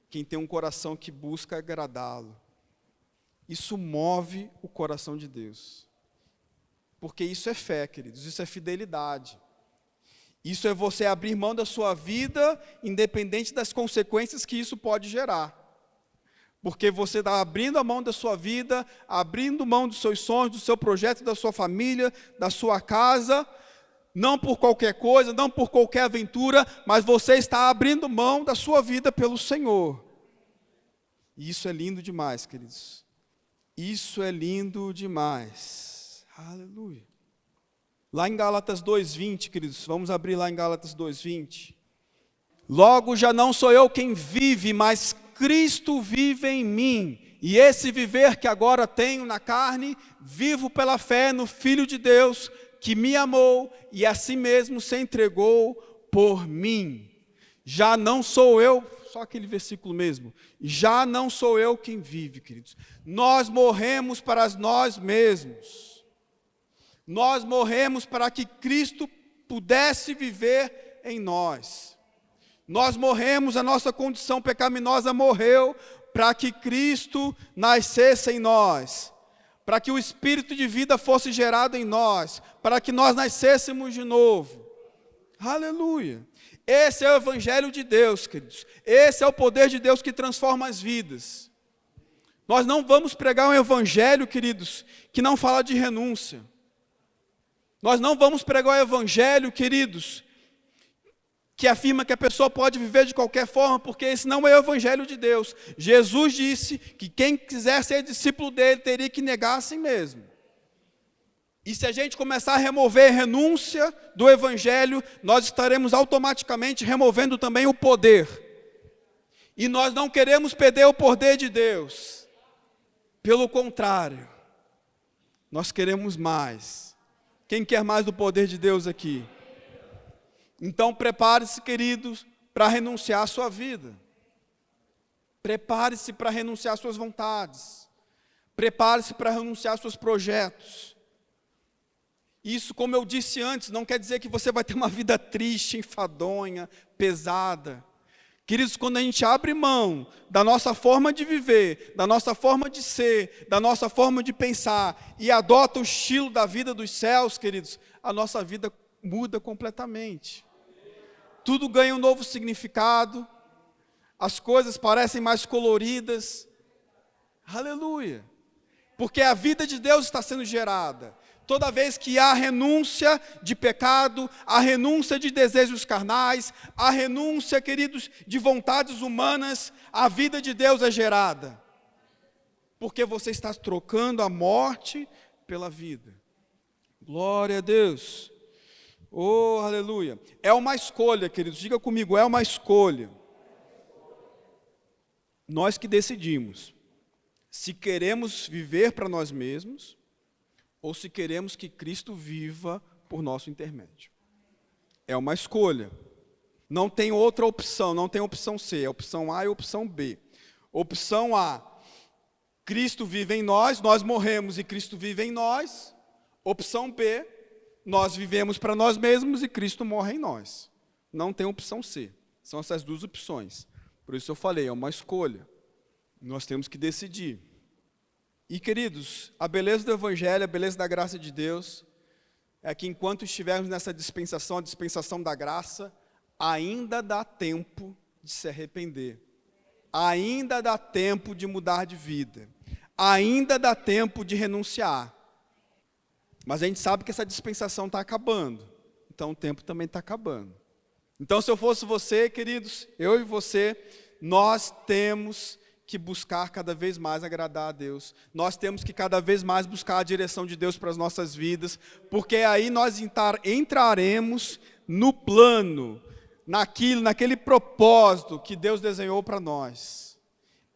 Quem tem um coração que busca agradá-lo. Isso move o coração de Deus. Porque isso é fé, queridos, isso é fidelidade. Isso é você abrir mão da sua vida, independente das consequências que isso pode gerar. Porque você está abrindo a mão da sua vida, abrindo mão dos seus sonhos, do seu projeto, da sua família, da sua casa, não por qualquer coisa, não por qualquer aventura, mas você está abrindo mão da sua vida pelo Senhor. E isso é lindo demais, queridos. Isso é lindo demais. Aleluia. Lá em Gálatas 2:20, queridos, vamos abrir lá em Gálatas 2:20. Logo já não sou eu quem vive, mas Cristo vive em mim. E esse viver que agora tenho na carne, vivo pela fé no Filho de Deus, que me amou e a si mesmo se entregou por mim. Já não sou eu, só aquele versículo mesmo, já não sou eu quem vive, queridos. Nós morremos para nós mesmos. Nós morremos para que Cristo pudesse viver em nós. Nós morremos, a nossa condição pecaminosa morreu para que Cristo nascesse em nós. Para que o Espírito de vida fosse gerado em nós. Para que nós nascêssemos de novo. Aleluia. Esse é o Evangelho de Deus, queridos. Esse é o poder de Deus que transforma as vidas. Nós não vamos pregar um Evangelho, queridos, que não fala de renúncia. Nós não vamos pregar o Evangelho, queridos, que afirma que a pessoa pode viver de qualquer forma, porque esse não é o Evangelho de Deus. Jesus disse que quem quiser ser discípulo dele teria que negar a si mesmo. E se a gente começar a remover a renúncia do Evangelho, nós estaremos automaticamente removendo também o poder. E nós não queremos perder o poder de Deus. Pelo contrário, nós queremos mais. Quem quer mais do poder de Deus aqui? Então prepare-se, queridos, para renunciar à sua vida. Prepare-se para renunciar às suas vontades. Prepare-se para renunciar aos seus projetos. Isso, como eu disse antes, não quer dizer que você vai ter uma vida triste, enfadonha, pesada. Queridos, quando a gente abre mão da nossa forma de viver, da nossa forma de ser, da nossa forma de pensar e adota o estilo da vida dos céus, queridos, a nossa vida muda completamente. Tudo ganha um novo significado, as coisas parecem mais coloridas. Aleluia! Porque a vida de Deus está sendo gerada. Toda vez que há renúncia de pecado, a renúncia de desejos carnais, a renúncia, queridos, de vontades humanas, a vida de Deus é gerada. Porque você está trocando a morte pela vida. Glória a Deus. Oh, aleluia. É uma escolha, queridos, diga comigo, é uma escolha. Nós que decidimos se queremos viver para nós mesmos, ou se queremos que Cristo viva por nosso intermédio. É uma escolha. Não tem outra opção, não tem opção C, é opção A e opção B. Opção A, Cristo vive em nós, nós morremos e Cristo vive em nós. Opção B, nós vivemos para nós mesmos e Cristo morre em nós. Não tem opção C, são essas duas opções. Por isso eu falei, é uma escolha. Nós temos que decidir. E, queridos, a beleza do Evangelho, a beleza da graça de Deus, é que enquanto estivermos nessa dispensação, a dispensação da graça, ainda dá tempo de se arrepender. Ainda dá tempo de mudar de vida. Ainda dá tempo de renunciar. Mas a gente sabe que essa dispensação está acabando. Então o tempo também está acabando. Então, se eu fosse você, queridos, eu e você, nós temos que buscar cada vez mais agradar a Deus. Nós temos que cada vez mais buscar a direção de Deus para as nossas vidas, porque aí nós entraremos no plano, naquele propósito que Deus desenhou para nós.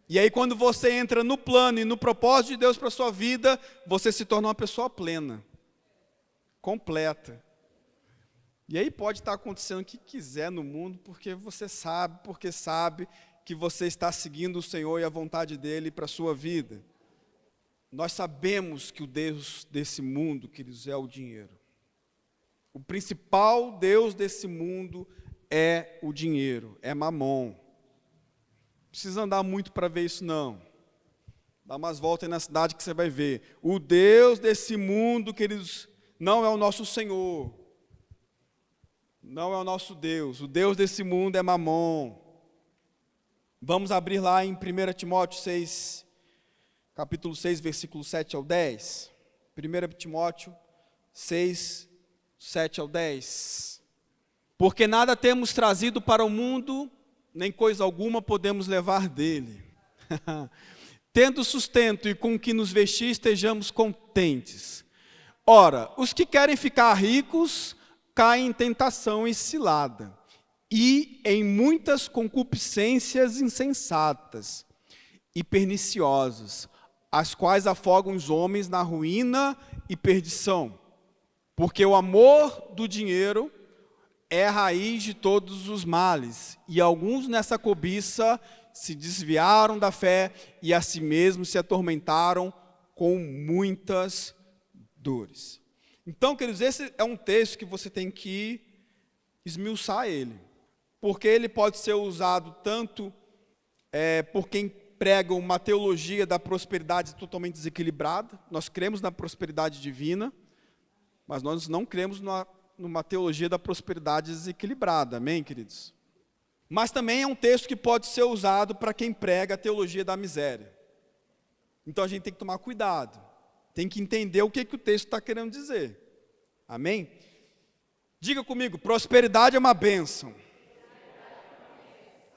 E aí quando você entra no plano e no propósito de Deus para a sua vida, você se torna uma pessoa plena, completa. E aí pode estar acontecendo o que quiser no mundo, porque sabe que você está seguindo o Senhor e a vontade dEle para a sua vida. Nós sabemos que o Deus desse mundo, queridos, é o dinheiro. O principal Deus desse mundo é o dinheiro, é Mamon. Não precisa andar muito para ver isso, não. Dá umas voltas aí na cidade que você vai ver. O Deus desse mundo, queridos, não é o nosso Senhor. Não é o nosso Deus. O Deus desse mundo é Mamon. Vamos abrir lá em 1 Timóteo 6, capítulo 6, versículo 7 ao 10. 1 Timóteo 6, 7 ao 10. Porque nada temos trazido para o mundo, nem coisa alguma podemos levar dele. Tendo sustento e com o que nos vestir, estejamos contentes. Ora, os que querem ficar ricos, caem em tentação e cilada, e em muitas concupiscências insensatas e perniciosas, as quais afogam os homens na ruína e perdição. Porque o amor do dinheiro é a raiz de todos os males, e alguns nessa cobiça se desviaram da fé e a si mesmos se atormentaram com muitas dores. Então, queridos, esse é um texto que você tem que esmiuçar ele. Porque ele pode ser usado tanto por quem prega uma teologia da prosperidade totalmente desequilibrada. Nós cremos na prosperidade divina, mas nós não cremos numa teologia da prosperidade desequilibrada. Amém, queridos? Mas também é um texto que pode ser usado para quem prega a teologia da miséria. Então a gente tem que tomar cuidado. Tem que entender o que o texto está querendo dizer. Amém? Diga comigo, prosperidade é uma bênção.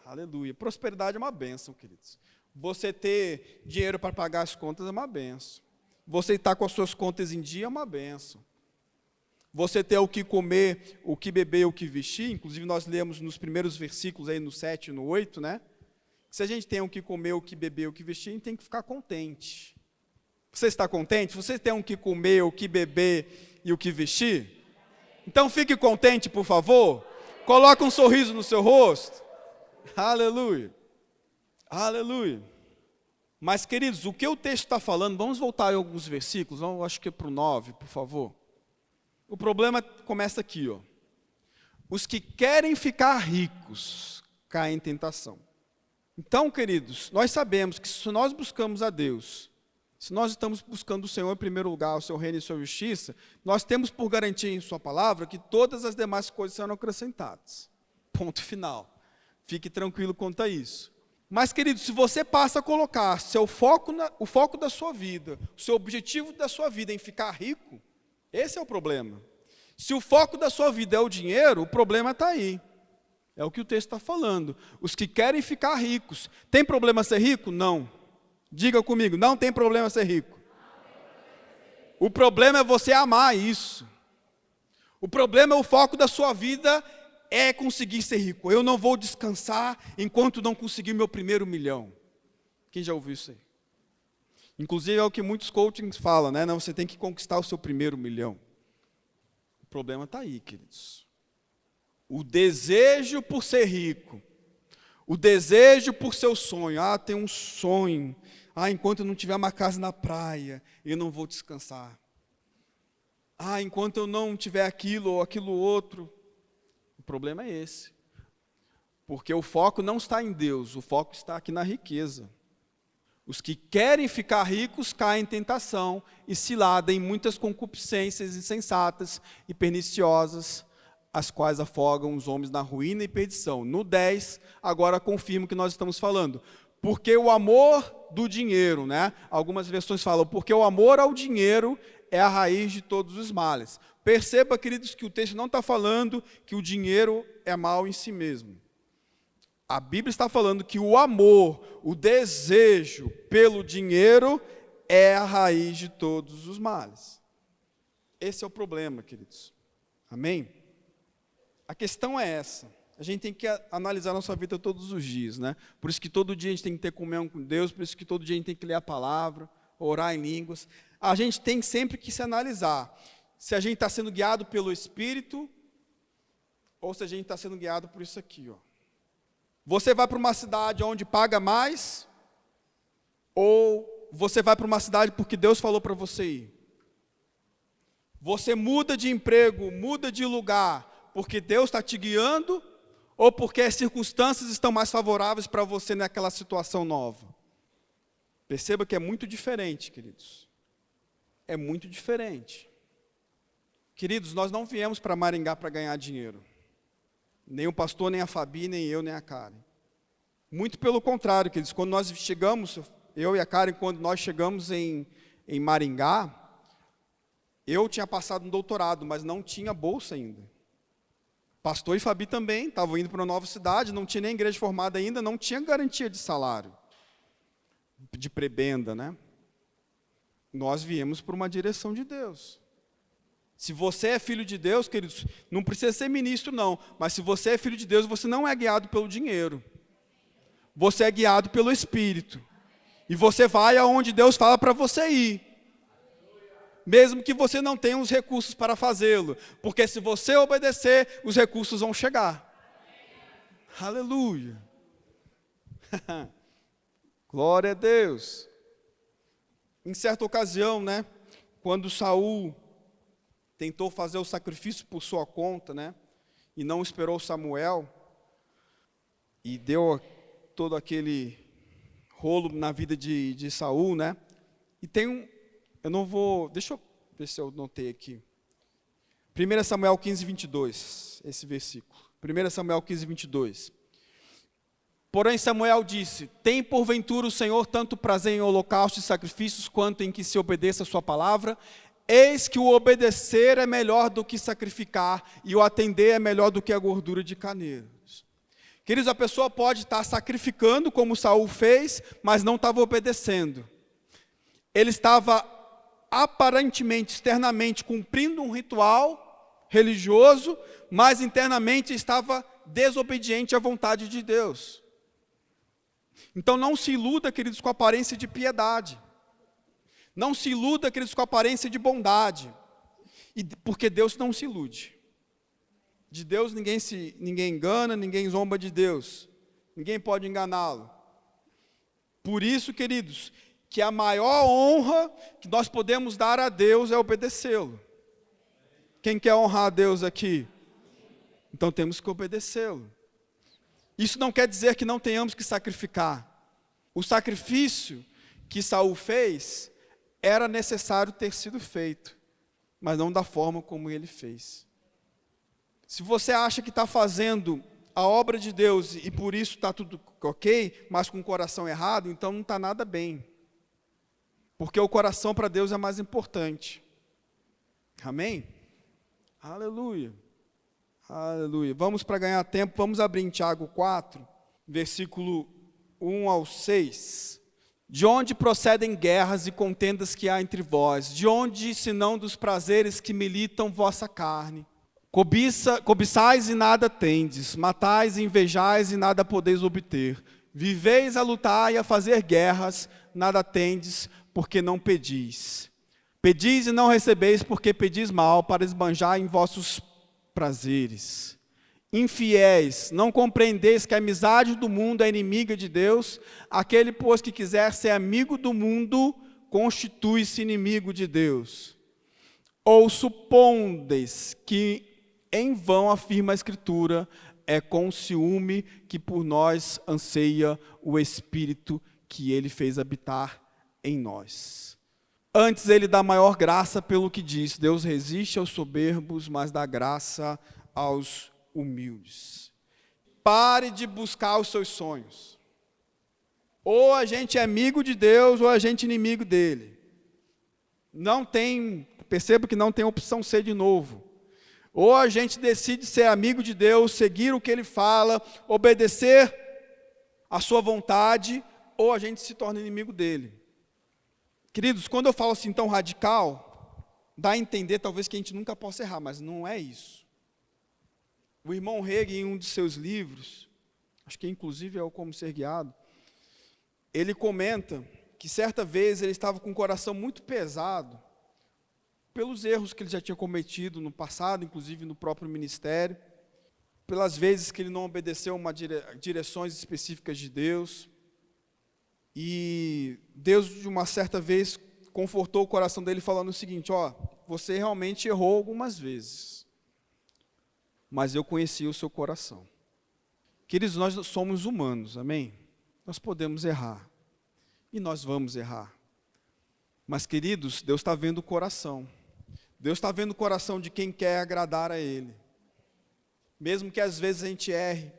Aleluia. Prosperidade é uma bênção, queridos. Você ter dinheiro para pagar as contas é uma bênção. Você estar com as suas contas em dia é uma bênção. Você ter o que comer, o que beber, o que vestir, inclusive nós lemos nos primeiros versículos, aí no 7 e no 8, né? Se a gente tem o que comer, o que beber, o que vestir, a gente tem que ficar contente. Você está contente? Você tem o que comer, o que beber e o que vestir? Então fique contente, por favor. Coloque um sorriso no seu rosto. Aleluia. Aleluia. Mas, queridos, o que o texto está falando, vamos voltar em alguns versículos, vamos, acho que para o 9, por favor. O problema começa aqui, ó. Os que querem ficar ricos caem em tentação. Então, queridos, nós sabemos que se nós buscamos a Deus, se nós estamos buscando o Senhor em primeiro lugar, o seu reino e sua justiça, nós temos por garantia em sua palavra que todas as demais coisas serão acrescentadas. Ponto final. Fique tranquilo quanto a isso. Mas, querido, se você passa a colocar o foco da sua vida, o seu objetivo da sua vida em ficar rico, esse é o problema. Se o foco da sua vida é o dinheiro, o problema está aí. É o que o texto está falando. Os que querem ficar ricos. Tem problema ser rico? Não. Diga comigo, não tem problema ser rico. O problema é você amar isso. O problema é o foco da sua vida é conseguir ser rico. Eu não vou descansar enquanto não conseguir meu primeiro milhão. Quem já ouviu isso aí? Inclusive é o que muitos coachings falam, né? Não, você tem que conquistar o seu primeiro milhão. O problema está aí, queridos. O desejo por ser rico. O desejo por seu sonho. Ah, tem um sonho. Ah, enquanto eu não tiver uma casa na praia, eu não vou descansar. Ah, enquanto eu não tiver aquilo ou aquilo outro. O problema é esse. Porque o foco não está em Deus, o foco está aqui na riqueza. Os que querem ficar ricos caem em tentação e ciladam em muitas concupiscências insensatas e perniciosas, as quais afogam os homens na ruína e perdição. No 10, agora confirma o que nós estamos falando. Porque o amor do dinheiro, né? Algumas versões falam, porque o amor ao dinheiro é a raiz de todos os males. Perceba, queridos, que o texto não está falando que o dinheiro é mal em si mesmo. A Bíblia está falando que o amor, o desejo pelo dinheiro é a raiz de todos os males. Esse é o problema, queridos. Amém? A questão é essa. A gente tem que analisar a nossa vida todos os dias, né? Por isso que todo dia a gente tem que ter comunhão com Deus, por isso que todo dia a gente tem que ler a palavra, orar em línguas. A gente tem sempre que se analisar se a gente está sendo guiado pelo Espírito ou se a gente está sendo guiado por isso aqui, ó. Você vai para uma cidade onde paga mais ou você vai para uma cidade porque Deus falou para você ir? Você muda de emprego, muda de lugar porque Deus está te guiando ou porque as circunstâncias estão mais favoráveis para você naquela situação nova? Perceba que é muito diferente, queridos. É muito diferente. Queridos, nós não viemos para Maringá para ganhar dinheiro. Nem o pastor, nem a Fabi, nem eu, nem a Karen. Muito pelo contrário, queridos. Quando nós chegamos, eu e a Karen, quando nós chegamos em Maringá, eu tinha passado um doutorado, mas não tinha bolsa ainda. Pastor e Fabi também, estavam indo para uma nova cidade, não tinha nem igreja formada ainda, não tinha garantia de salário, de prebenda, né? Nós viemos por uma direção de Deus. Se você é filho de Deus, queridos, não precisa ser ministro não, mas se você é filho de Deus, você não é guiado pelo dinheiro. Você é guiado pelo Espírito. E você vai aonde Deus fala para você ir. Mesmo que você não tenha os recursos para fazê-lo. Porque se você obedecer, os recursos vão chegar. Aleluia. Glória a Deus. Em certa ocasião, né, quando Saul tentou fazer o sacrifício por sua conta, né, e não esperou Samuel, e deu todo aquele rolo na vida de Saul, né, e tem eu não vou, deixa eu ver se eu notei aqui, 1 Samuel 15, 22, esse versículo, 1 Samuel 15, 22, porém Samuel disse, tem porventura o Senhor tanto prazer em holocaustos e sacrifícios, quanto em que se obedeça a sua palavra? Eis que o obedecer é melhor do que sacrificar, e o atender é melhor do que a gordura de carneiros. Queridos, a pessoa pode estar sacrificando, como Saul fez, mas não estava obedecendo. Ele estava aparentemente, externamente, cumprindo um ritual religioso, mas internamente estava desobediente à vontade de Deus. Então não se iluda, queridos, com a aparência de piedade. Não se iluda, queridos, com a aparência de bondade. Porque Deus não se ilude. De Deus ninguém engana, ninguém zomba de Deus. ninguém pode enganá-lo. Por isso, queridos, que a maior honra que nós podemos dar a Deus é obedecê-lo. Quem quer honrar a Deus aqui? Então temos que obedecê-lo. Isso não quer dizer que não tenhamos que sacrificar. O sacrifício que Saul fez era necessário ter sido feito, mas não da forma como ele fez. Se você acha que está fazendo a obra de Deus e por isso está tudo ok, mas com o coração errado, então não está nada bem. Porque o coração para Deus é mais importante. Amém? Aleluia. Aleluia. Vamos, para ganhar tempo, vamos abrir em Tiago 4, versículo 1 ao 6. De onde procedem guerras e contendas que há entre vós? De onde, senão dos prazeres que militam vossa carne? Cobiçais e nada tendes, matais e invejais e nada podeis obter. Viveis a lutar e a fazer guerras, nada tendes, porque não pedis. Pedis e não recebeis, porque pedis mal, para esbanjar em vossos prazeres. Infiéis, não compreendeis que a amizade do mundo é inimiga de Deus? Aquele, pois, que quiser ser amigo do mundo, constitui-se inimigo de Deus. Ou supondes que em vão afirma a Escritura, é com ciúme que por nós anseia o Espírito que ele fez habitar em nós. Antes ele dá maior graça pelo que diz, Deus resiste aos soberbos, mas dá graça aos humildes. Pare de buscar os seus sonhos. Ou a gente é amigo de Deus, ou a gente é inimigo dele. Perceba que não tem opção C de novo. Ou a gente decide ser amigo de Deus, seguir o que Ele fala, obedecer a sua vontade, ou a gente se torna inimigo dEle. Queridos, quando eu falo assim tão radical, dá a entender talvez que a gente nunca possa errar, mas não é isso. O irmão Hegel, em um de seus livros, acho que inclusive é o Como Ser Guiado, ele comenta que certa vez ele estava com o coração muito pesado, pelos erros que ele já tinha cometido no passado, inclusive no próprio ministério, pelas vezes que ele não obedeceu direções específicas de Deus, e Deus, de uma certa vez, confortou o coração dele falando o seguinte, você realmente errou algumas vezes, mas eu conheci o seu coração. Queridos, nós somos humanos, amém? Nós podemos errar, e nós vamos errar, mas queridos, Deus está vendo o coração. Deus está vendo o coração de quem quer agradar a Ele. Mesmo que às vezes a gente erre,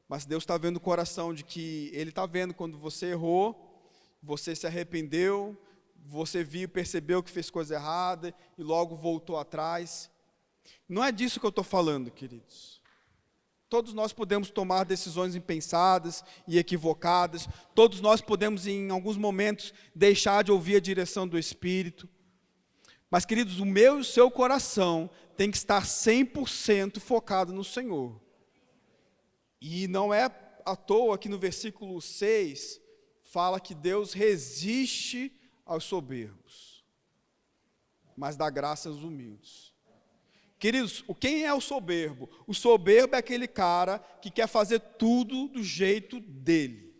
mas Deus está vendo o coração de que Ele está vendo quando você errou, você se arrependeu, você viu, percebeu que fez coisa errada e logo voltou atrás. Não é disso que eu estou falando, queridos. Todos nós podemos tomar decisões impensadas e equivocadas, todos nós podemos em alguns momentos deixar de ouvir a direção do Espírito. Mas, queridos, o meu e o seu coração tem que estar 100% focado no Senhor. E não é à toa que no versículo 6, fala que Deus resiste aos soberbos, mas dá graça aos humildes. Queridos, quem é o soberbo? O soberbo é aquele cara que quer fazer tudo do jeito dele.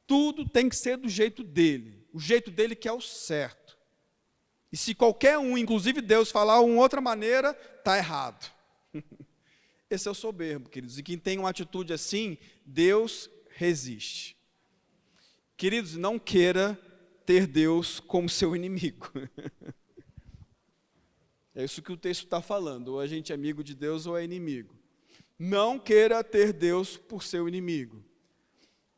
Tudo tem que ser do jeito dele. O jeito dele que é o certo. E se qualquer um, inclusive Deus, falar uma outra maneira, está errado. Esse é o soberbo, queridos. E quem tem uma atitude assim, Deus resiste. Queridos, não queira ter Deus como seu inimigo. É isso que o texto está falando. Ou a gente é amigo de Deus ou é inimigo. Não queira ter Deus por seu inimigo.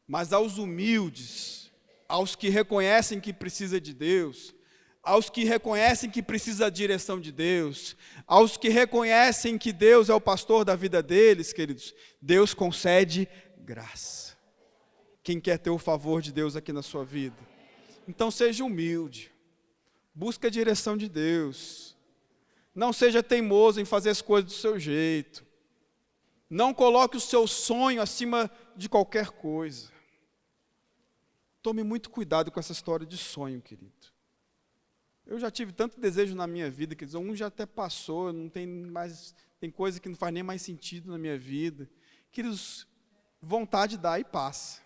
Mas aos humildes, aos que reconhecem que precisa de Deus, aos que reconhecem que precisa da direção de Deus, aos que reconhecem que Deus é o pastor da vida deles, queridos, Deus concede graça. Quem quer ter o favor de Deus aqui na sua vida? Então seja humilde, busque a direção de Deus, não seja teimoso em fazer as coisas do seu jeito, não coloque o seu sonho acima de qualquer coisa. Tome muito cuidado com essa história de sonho, querido. Eu já tive tanto desejo na minha vida, quer dizer, um já até passou, não tem mais, tem coisa que não faz nem mais sentido na minha vida. Queridos, vontade dá e passa.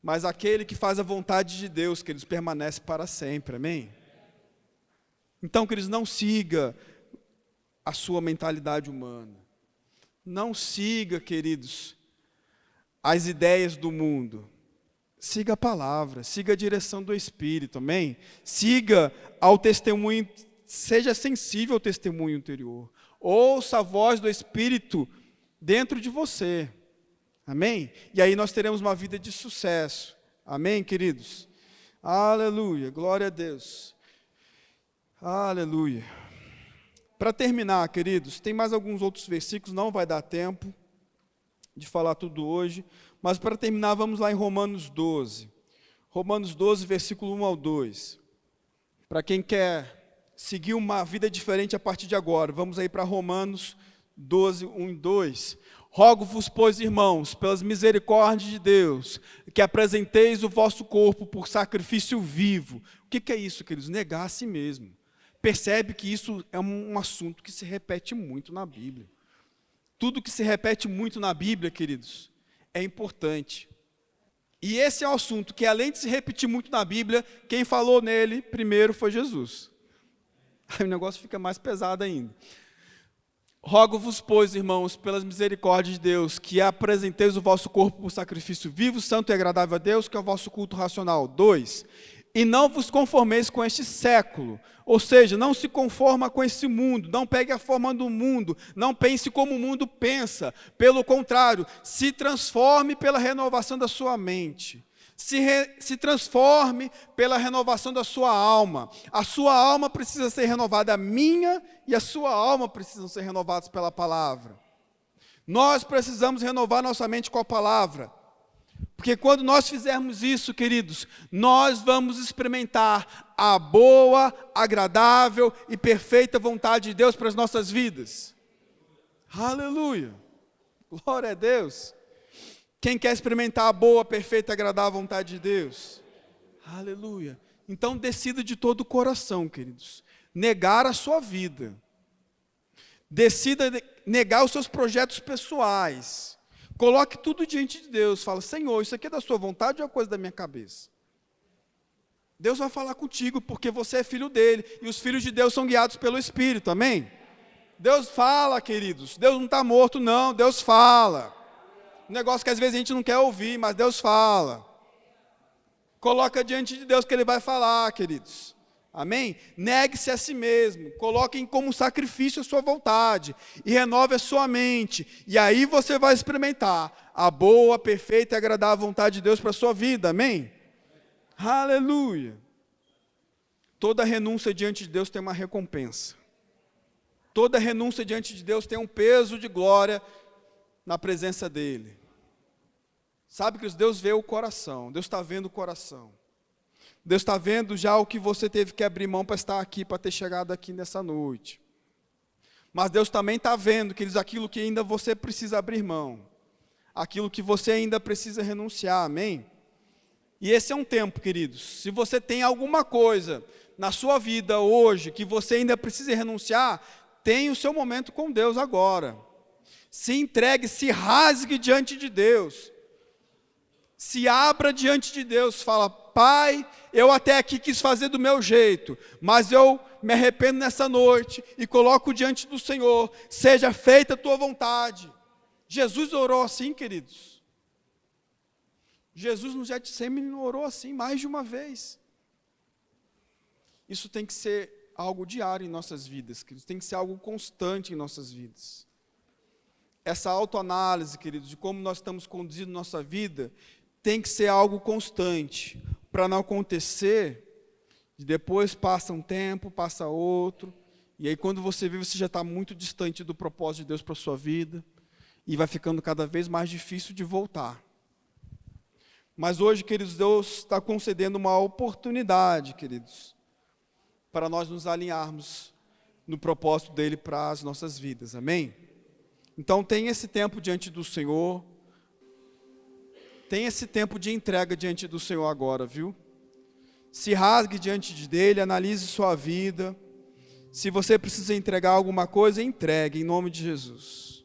Mas aquele que faz a vontade de Deus, queridos, permanece para sempre, amém? Então, queridos, não siga a sua mentalidade humana. Não siga, queridos, as ideias do mundo. Siga a palavra, siga a direção do Espírito, amém? Siga ao testemunho, seja sensível ao testemunho interior. Ouça a voz do Espírito dentro de você, amém? E aí nós teremos uma vida de sucesso, amém, queridos? Aleluia, glória a Deus. Aleluia. Para terminar, queridos, tem mais alguns outros versículos, não vai dar tempo de falar tudo hoje, mas para terminar, vamos lá em Romanos 12. Romanos 12, versículo 1 ao 2. Para quem quer seguir uma vida diferente a partir de agora, vamos aí para Romanos 12, 1 e 2. Rogo-vos, pois, irmãos, pelas misericórdias de Deus, que apresenteis o vosso corpo por sacrifício vivo. O que é isso, queridos? Negar a si mesmo. Percebe que isso é um assunto que se repete muito na Bíblia. Tudo que se repete muito na Bíblia, queridos, é importante. E esse é um assunto que, além de se repetir muito na Bíblia, quem falou nele primeiro foi Jesus. Aí o negócio fica mais pesado ainda. Rogo-vos, pois, irmãos, pelas misericórdias de Deus, que apresenteis o vosso corpo por sacrifício vivo, santo e agradável a Deus, que é o vosso culto racional. 2. E não vos conformeis com este século, ou seja, não se conforma com esse mundo, não pegue a forma do mundo, não pense como o mundo pensa, pelo contrário, se transforme pela renovação da sua mente, se transforme pela renovação da sua alma. A sua alma precisa ser renovada, a minha e a sua alma precisam ser renovadas pela palavra. Nós precisamos renovar nossa mente com a palavra. Porque quando nós fizermos isso, queridos, nós vamos experimentar a boa, agradável e perfeita vontade de Deus para as nossas vidas. Aleluia! Glória a Deus! Quem quer experimentar a boa, perfeita e agradável vontade de Deus? Aleluia! Então decida de todo o coração, queridos, negar a sua vida. Decida negar os seus projetos pessoais. Coloque tudo diante de Deus. Fala, Senhor, isso aqui é da sua vontade ou é coisa da minha cabeça? Deus vai falar contigo, porque você é filho dele. E os filhos de Deus são guiados pelo Espírito, amém? Deus fala, queridos. Deus não está morto, não. Deus fala. Um negócio que às vezes a gente não quer ouvir, mas Deus fala. Coloca diante de Deus que Ele vai falar, queridos. Amém? Negue-se a si mesmo, coloque como sacrifício a sua vontade e renove a sua mente. E aí você vai experimentar a boa, perfeita e agradável vontade de Deus para a sua vida. Amém? Aleluia! Toda renúncia diante de Deus tem uma recompensa. Toda renúncia diante de Deus tem um peso de glória na presença dEle. Sabe que Deus vê o coração, Deus está vendo o coração. Deus está vendo já o que você teve que abrir mão para estar aqui, para ter chegado aqui nessa noite. Mas Deus também está vendo, queridos, aquilo que ainda você precisa abrir mão. Aquilo que você ainda precisa renunciar, amém? E esse é um tempo, queridos. Se você tem alguma coisa na sua vida hoje que você ainda precisa renunciar, tem o seu momento com Deus agora. Se entregue, se rasgue diante de Deus. Se abra diante de Deus, fala, Pai, eu até aqui quis fazer do meu jeito, mas eu me arrependo nessa noite e coloco diante do Senhor, seja feita a tua vontade. Jesus orou assim, queridos. Jesus no Getsemane orou assim mais de uma vez. Isso tem que ser algo diário em nossas vidas, queridos, tem que ser algo constante em nossas vidas. Essa autoanálise, queridos, de como nós estamos conduzindo nossa vida, tem que ser algo constante, para não acontecer, e depois passa um tempo, passa outro, e aí quando você vê, você já está muito distante do propósito de Deus para a sua vida, e vai ficando cada vez mais difícil de voltar. Mas hoje, queridos, Deus está concedendo uma oportunidade, queridos, para nós nos alinharmos no propósito dEle para as nossas vidas, amém? Então tem esse tempo diante do Senhor, tem esse tempo de entrega diante do Senhor agora, viu? Se rasgue diante dEle, analise sua vida. Se você precisa entregar alguma coisa, entregue em nome de Jesus.